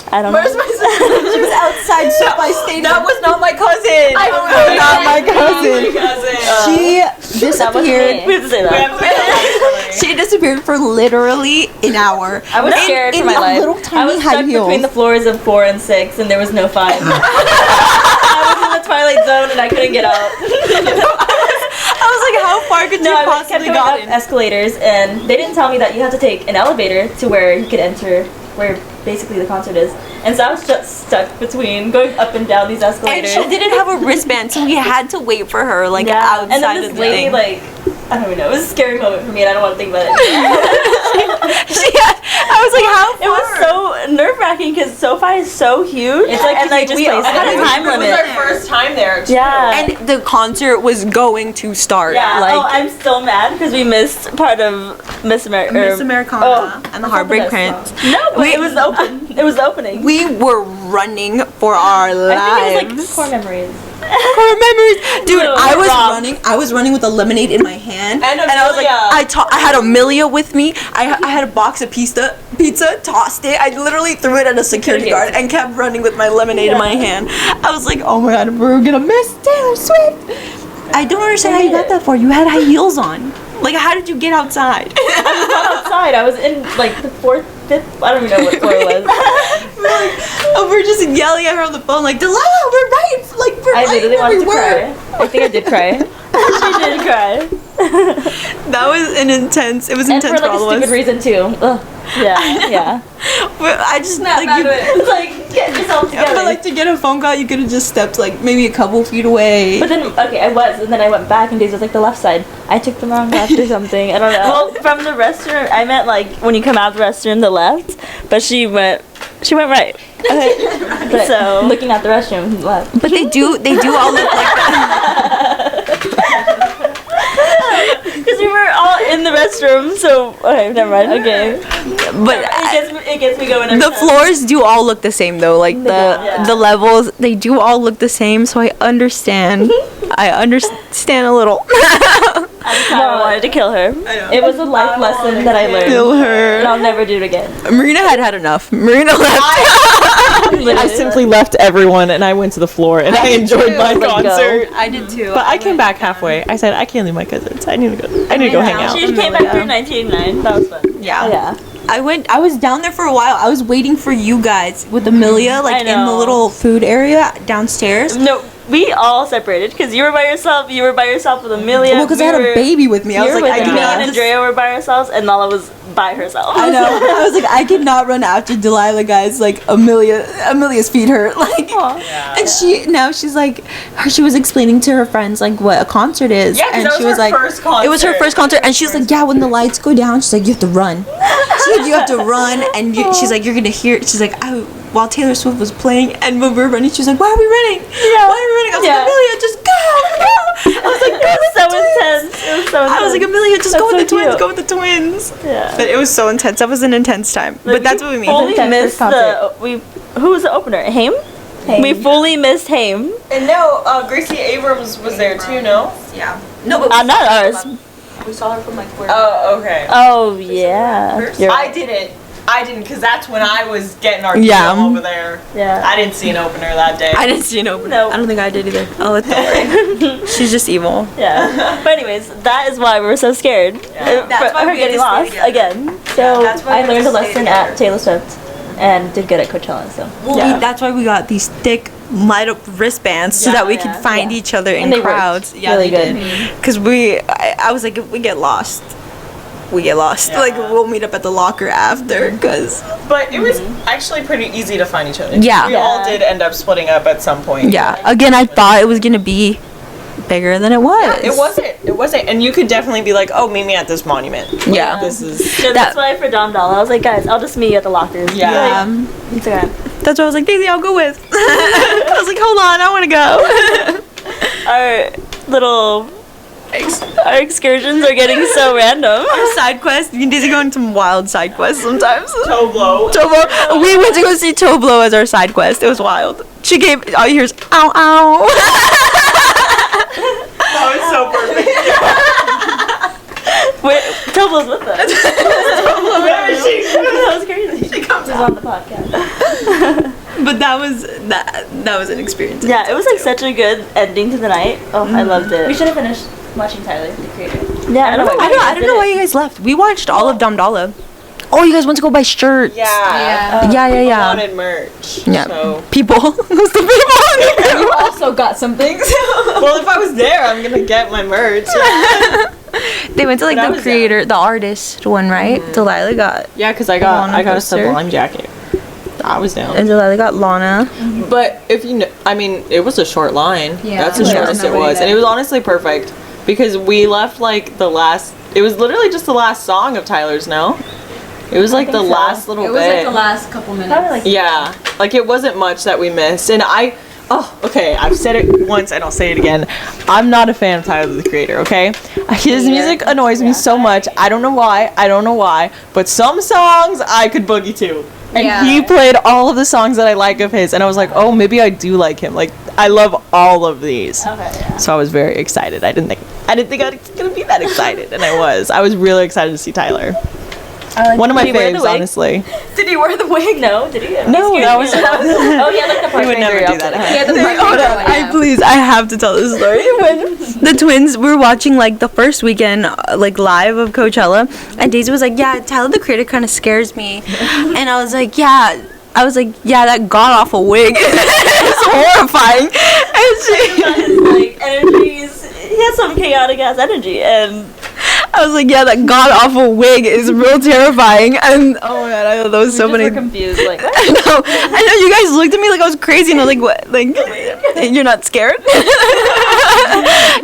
I don't know. Where's my sister? She was outside SoFi Stadium. That was not my cousin. not my cousin. She disappeared. We have to say that. She disappeared for literally an hour. I was scared in for my a life. little I tiny was high stuck heels. between the floors of 4 and 6, and there was no 5. I was in the twilight zone, and I couldn't get out. I was like, how far could you I kept possibly going up gotten? escalators, and they didn't tell me that you have to take an elevator to where you could enter, where basically the concert is. And so I was just stuck between going up and down these And escalators. she didn't have a wristband, so we had to wait for her, like, Yeah. outside And then of this the lady, thing. like, I don't even know. It was a scary moment for me, and I don't want to think about it. I was like, how It was so nerve-wracking because SoFi is so huge. It's like and like we place. had a time It was limit. our first time there, too. Yeah. And the concert was going to start. Yeah. Like, Oh, I'm still mad because we missed part of Miss America. Miss Americana and the Heartbreak Prince. No, but it was open. It was the opening. We were running for our lives. I think it was like core memories. Core memories, dude. No, I was wrong. running. I was running with a lemonade in my hand, And I was like, Amelia. I had Amelia with me. I had a box of pizza, tossed it. I literally threw it at a security guard and kept running with my lemonade in my hand. I was like, oh my god, we're gonna miss Taylor Swift. I don't understand how you got that far. You had high heels on. Like, how did you get outside? Outside, I was in like the 4th, 5th. I don't even know what floor it was. We're just yelling at her on the phone, like, Delilah, we're right. Like, we're I right literally where wanted we to were. cry. I think I did cry. She did cry. That was an intense. It was And intense for like all a of stupid us. reason too. Ugh. Yeah, yeah. But I just like, you, It's like, get yourself together. but like to get a phone call, you could have just stepped like maybe a couple feet away. But then, okay, I was, and then I went back, and Daisy was like the left side. I took the wrong left or something. I don't know. Well, from the restroom, I meant like when you come out of the restroom, the left. But she went right. Okay. But so looking at the restroom, left. But they do all look like that. Because because we were all in the restroom. So okay, never mind. Okay, But it gets me going. Every the time. floors do all look the same though. Like the levels, they do all look the same. So I understand. I understand a little. I wanted to kill her. It was a life lesson that I learned. Kill her. And I'll never do it again. Marina had enough. Marina left. I simply left everyone and I went to the floor and I enjoyed my concert. I did too. But I came back halfway. I said I can't leave my cousins. I need to go hang out. She came back through 1989. That was fun. Yeah. Yeah. I was down there for a while. I was waiting for you guys with Amelia, like in the little food area downstairs. No, we all separated because you were by yourself. You were by yourself with Amelia. Well, because I had a baby with me. I was like, I me and cannot. Andrea were by ourselves, and Nala was by herself. I know. I was like, I could not run after Delilah, guys. Like Amelia's feet hurt. Like, and she's like, she was explaining to her friends like what a concert is. Yeah, 'cause and that she was was her like, first concert. it was her first concert, and she was like, yeah, when the lights go down, she's like, you have to run. She's like, you have to run, and she's like, you're gonna hear. She's like, while Taylor Swift was playing, and when we were running, she was like, why are we running? Yeah. Why are we running? I was like, Amelia, just go. I was like, It was so intense. It was so intense. I was like, Amelia, just That's go with so the twins. cute. Go with the twins. Yeah. But it was so intense. That was an intense time. But that's what we mean. Fully Intense missed concert. who was the opener? Haim? We fully missed Haim. And no, Gracie Abrams was there too, no? Yeah. No, but Not ours. we saw her from like where? Oh, okay. Oh yeah. You're I right. didn't, because that's when I was getting our Yeah. deal over there. Yeah. I didn't see an opener that day. I didn't see an opener. No. I don't think I did either. Oh, it's don't worry. She's just evil. Yeah. But anyways, that is why we were so scared. That's why her we had getting to stay lost together. again. So that's why I we had learned to a stay lesson together. at Taylor Swift and did good at Coachella. So That's why we got these thick light up wristbands so that we could find each other in And they worked crowds. Yeah, really they good. did. Because I was like, if we get lost, we get lost. Yeah. Like we'll meet up at the locker after. Cause But it was actually pretty easy to find each other. Yeah. We all did end up splitting up at some point. yeah, again, I thought it was gonna be bigger than it was. It wasn't. And you could definitely be like, oh, meet me at this monument. Like, Yeah. This is. So that's why for Dom Doll, I was like, guys, I'll just meet you at the lockers. Yeah. It's okay. That's why I was like, Daisy, I'll go with. I was like, hold on, I want to go. Our little our excursions are getting so random. Our side quest. You need to go on some wild side quests sometimes. Toblo. Toblo. We went to go see Toblo as our side quest. It was wild. She gave. All you hear is ow ow. That was so perfect. Wait, Toblo's with us. Where is she? That was crazy. She comes She's out. on the podcast. But that was an experience. Yeah, it was like such a good ending to the night. Oh, I loved it. We should have finished watching Tyler, the creator. Yeah, I don't know. I don't know why you guys left. We watched all of Damdala. Oh, you guys went to go buy shirts. Yeah. Yeah. I wanted merch. Yeah. So. People. Those the people. You also got some things. Well, if I was there, I'm gonna get my merch. They went to like But I the was creator, the artist one, right? Delilah got. Yeah, because I Lana got a poster. Sublime jacket. I was down. And Delilah got Lana. But if you know, I mean, it was a short line. Yeah. That's the Yeah. shortest it Nobody was. And there. it was honestly perfect. Because we left like the last, it was literally just the last song of Tyler's, no? It was like the last little It bit. was like the last couple minutes. Probably like Yeah. Like it wasn't much that we missed. And okay, I've said it once and I'll say it again. I'm not a fan of Tyler the Creator, okay? His music annoys me so much. I don't know why. But some songs I could boogie to. And he played all of the songs that I like of his. And I was like, oh, maybe I do like him. Like, I love all of these. Okay, yeah. So I was very excited. I didn't think I was going to be that excited. And I was. I was really excited to see Tyler. One of my Did he wear the faves, wig? honestly. Did he wear the wig? No, did he? No, that was. Oh, yeah, like the He park would never ranger do that outfit. again. Yeah, the park Hold ranger on, one, yeah. I have to tell this story. When the twins were watching like the first weekend, like live of Coachella, and Daisy was like, "Yeah, Tyler the Creator kind of scares me," and I was like, "Yeah." That god awful wig is horrifying. And she, Like energies, he has some chaotic ass energy, and I was like, "Yeah, that god awful wig is real terrifying." And oh my god, I thought that was so we funny. just were confused. Like, what? I know. You guys looked at me like I was crazy, and I was like, "What? Like, you're not scared?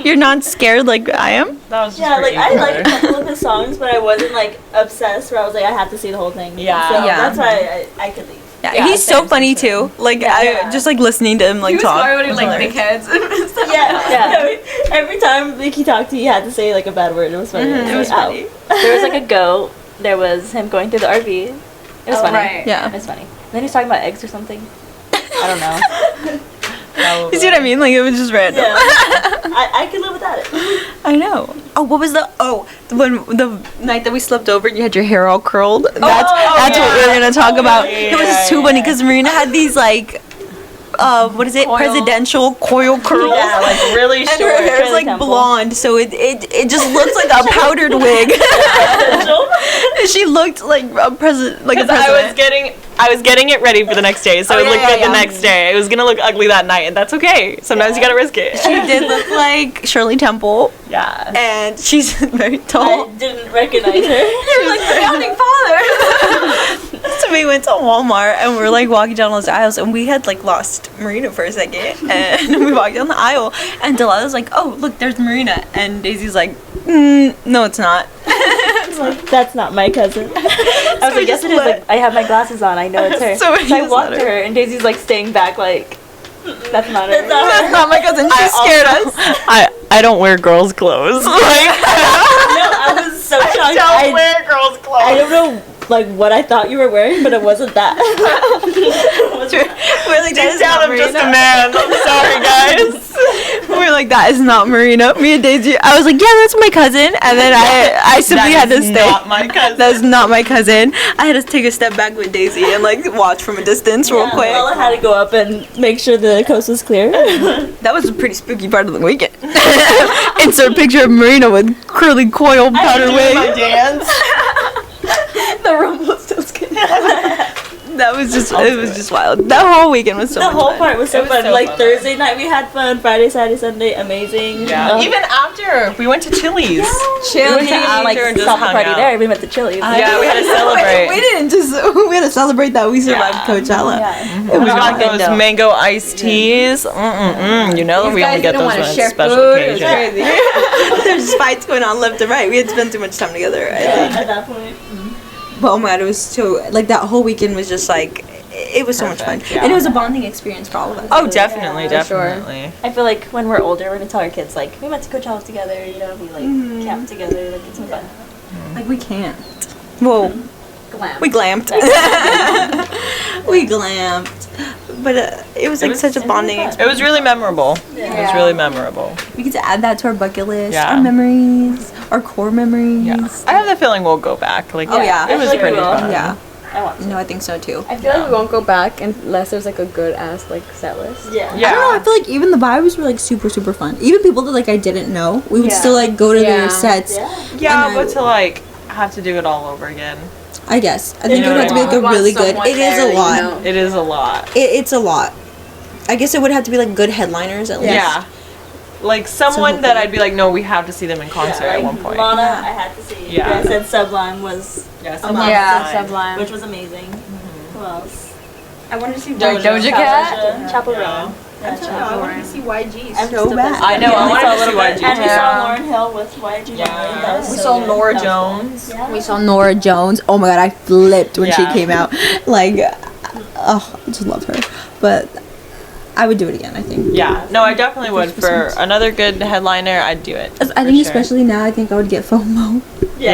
You're not scared like I am?" That was just Yeah, like pretty I like a clever. couple of his songs, but I wasn't like obsessed. Where I was like, I have to see the whole thing. Yeah. So Yeah. that's why I could leave. Yeah, he's so funny too. Like I just like listening to him like talk. When he was like hilarious. big heads and stuff. Yeah. Every time like he talked to you, he had to say like a bad word. It was funny. It was funny. There was like a goat. There was him going through the RV. It was funny. right. Yeah. It was funny. Then he was talking about eggs or something. I don't know. You see what I mean? Like, it was just random. Yeah. I could live without it. I know. Oh, what was the the night that we slept over and you had your hair all curled? That's what we're gonna talk about. It was too funny because Marina had these like what is it? Presidential coil curls. Yeah, like really And short. her hair's like Temple. blonde, so it just looks like a powdered wig. She looked like a president. Like a president. I was getting it ready for the next day, so it looked good the next day. It was gonna look ugly that night, and that's okay. Sometimes you gotta risk it. She did look like Shirley Temple, Yeah. and she's very tall. I didn't recognize her. You're like the founding father. So we went to Walmart and we were like walking down those aisles and we had like lost Marina for a second and we walked down the aisle and Delilah was like, oh look, there's Marina, and Daisy's like, no it's not. That's not my cousin. I was like, yes it is. Like, I have my glasses on. I know it's her. So I walked to her and Daisy's like staying back like, that's not her. That's not my cousin. She scared us. I don't wear girls' clothes. Like, No, I was so shocked. I don't wear girls' clothes. I don't know like what I thought you were wearing, but it wasn't that. We're like, that is Down, not I'm just a Marina. man. I'm sorry, guys. We're like, that is not Marina. Me and Daisy, I was like, yeah, that's my cousin, and then I simply had to stay. Not my cousin. That's not my cousin. I had to take a step back with Daisy and like watch from a distance real quick. Well, I had to go up and make sure the coast was clear. That was a pretty spooky part of the weekend. Insert a picture of Marina with curly coil powder Doing my wig. dance. The rumble still skin. That was just, it was just wild. That whole weekend was so The much whole fun. part was so was fun. so Like fun. Thursday night we had fun. Friday, Saturday, Sunday, amazing. Yeah. Even after we went to Chili's. We went to like and just stop the hung party out. there. We went to Chili's. Yeah, we had to celebrate. We didn't just, we had to celebrate that we survived Coachella. Yeah. We got good, those though. mango iced teas. You know we only get those when it's special occasion. There's just fights going on left and right. We had spent too much time together, I think. At that point. But oh my god, it was so, like that whole weekend was just like, it was so much fun. Yeah. And it was a bonding experience for all of us. Oh, definitely, for sure. definitely. I feel like when we're older, we're gonna tell our kids like we went to Coachella together. You know, we like camped together. Like it's some fun. Like we can't. Well, Glam. we glamped. We glamped. But it was like such a bonding experience. It was really memorable. It was really memorable. We get to add that to our bucket list, Yeah. our memories, our core memories. Yeah. I have the feeling we'll go back. Like, Oh, yeah. it was I feel like pretty we will. fun. Yeah. I want to. No, I think so too. I feel like we won't go back unless there's like a good ass like set list. Yeah. Yeah. I don't know. I feel like even the vibes were like super, super fun. Even people that like I didn't know, we would Yeah. still like go to Yeah. their sets. Yeah. Yeah, And but then- to like have to do it all over again. I guess. I think know it would have to be what I like a want. really You want good. someone It is there, a you lot. know. It is a lot. It's a lot. I guess it would have to be like good headliners at least. Yeah. Like someone that I'd be like, no, we have to see them in concert at one point. Lana, I had to see. Yeah. I said Sublime was Yeah, Sublime. Yeah, Sublime. which was amazing. Who else? I wanted to see Doja Cat? Chaperone. I wanted to see YG I'm so just bad. I know, I we wanted saw to a little see bit. YG And we too. saw Lauryn Hill with YG. Yeah. That was We so saw good. Nora That was cool. Jones. Yeah. We saw Nora Jones. Oh my god, I flipped when she Yeah. came out. Like, oh, I just love her. But I would do it again, I think. Yeah, no, I definitely would. For another good headliner, I'd do it. I for think sure. especially now, I think I would get FOMO. Yeah.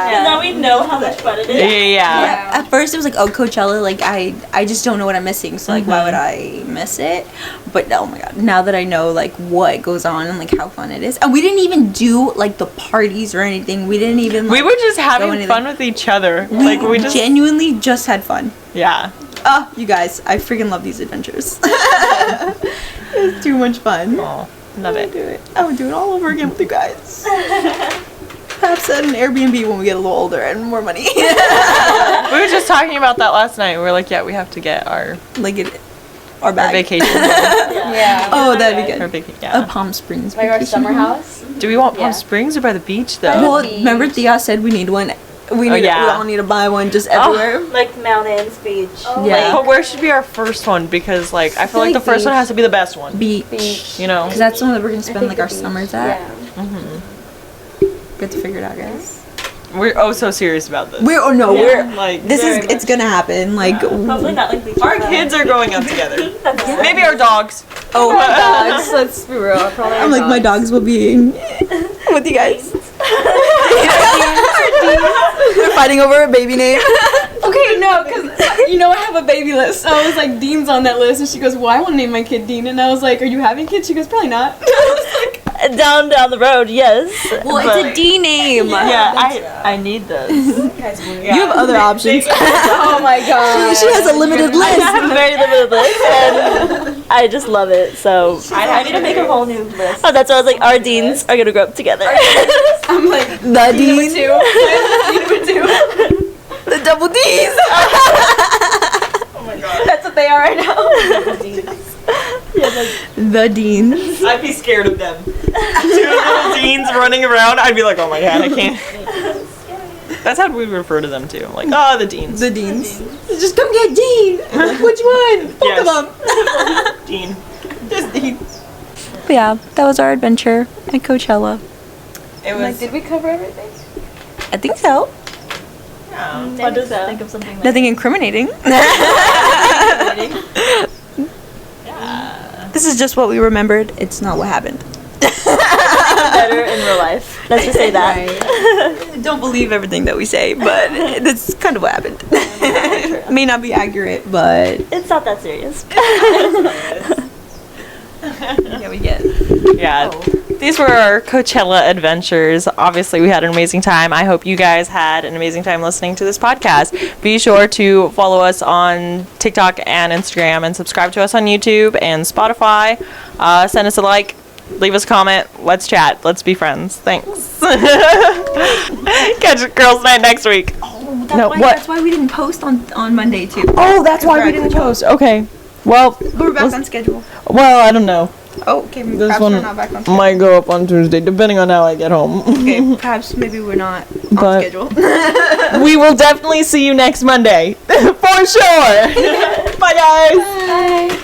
Because now we know how much fun it is. Yeah. At first, it was like, oh, Coachella, like, I just don't know what I'm missing, so, like, why would I miss it? But, oh my god, now that I know, like, what goes on and, like, how fun it is. And we didn't even do, like, the parties or anything. We didn't even, We like, were just having anything. fun with each other. Like, we just. genuinely just had fun. Yeah. Oh, you guys, I freaking love these adventures. It's too much fun. Oh, love it. I would do it all over again with you guys. Perhaps at an Airbnb when we get a little older and more money. We were just talking about that last night. We were like, yeah, we have to get our Like it, our bag. vacation. Yeah. Oh, that'd be Our good. vacation. A Yeah. Palm Springs Like our vacation summer home. house. Do we want Yeah. Palm Springs or by the beach though? Well, beach. remember Thea said we need one. We need. yeah. We all need to buy one just everywhere. Like mountains, beach. Yeah. But where should be our first one? Because like I feel like the first one has to be the best one. Beach. You know. Because that's the one that we're gonna spend like our summers at. Yeah. Good to figure it out, guys. We're oh so serious about this. We're we're like this is very it's gonna happen. Like Hopefully not like beach. our kids are growing up together. Maybe our dogs. oh, Dogs, let's be real. Probably I'm like my dogs will be with you guys. We're fighting over a baby name. Okay, no, because you know I have a baby list. So I was like, Dean's on that list, and she goes, "Well, I want to name my kid Dean." And I was like, "Are you having kids?" She goes, "Probably not." Down the road, yes. Well, it's a D name. Yeah, I need those. You have other options. Oh my god. She has a limited I list. have a very limited list, and I just love it. So I need to make a whole new list. Oh, that's why I was like, our Deans are gonna grow up together. I'm like, The Dean. two. The double D's. Oh my god. That's what they are right now. The Deans. I'd be scared of them. 2 little Deans running around. I'd be like, oh my god, I can't. That's how we refer to them too. Like, oh, the Deans. The Deans. Just come get Dean. Like, which one? Both of them. Dean. Just Dean. But yeah, that was our adventure at Coachella. It was. Did we cover everything? I think so. I'll just think of something. Nothing incriminating. This is just what we remembered. It's not what happened. better in real life. Let's just say that. Don't believe everything that we say, but that's kind of what happened. May not be accurate, but It's not that serious. yeah, we get. Yeah. These were our Coachella adventures. Obviously, we had an amazing time. I hope you guys had an amazing time listening to this podcast. Be sure to follow us on TikTok and Instagram and subscribe to us on YouTube and Spotify. Send us a like. Leave us a comment. Let's chat. Let's be friends. Thanks. Catch Girls Night next week. That's why we didn't post on Monday too. Oh, that's why we didn't post. Okay. Well, We're back on schedule. well, I don't know. Oh, okay. This Perhaps one we're not back on schedule. might go up on Tuesday, depending on how I get home. Okay, perhaps maybe we're not on But- schedule. We will definitely see you next Monday. For sure. Bye, guys. Bye.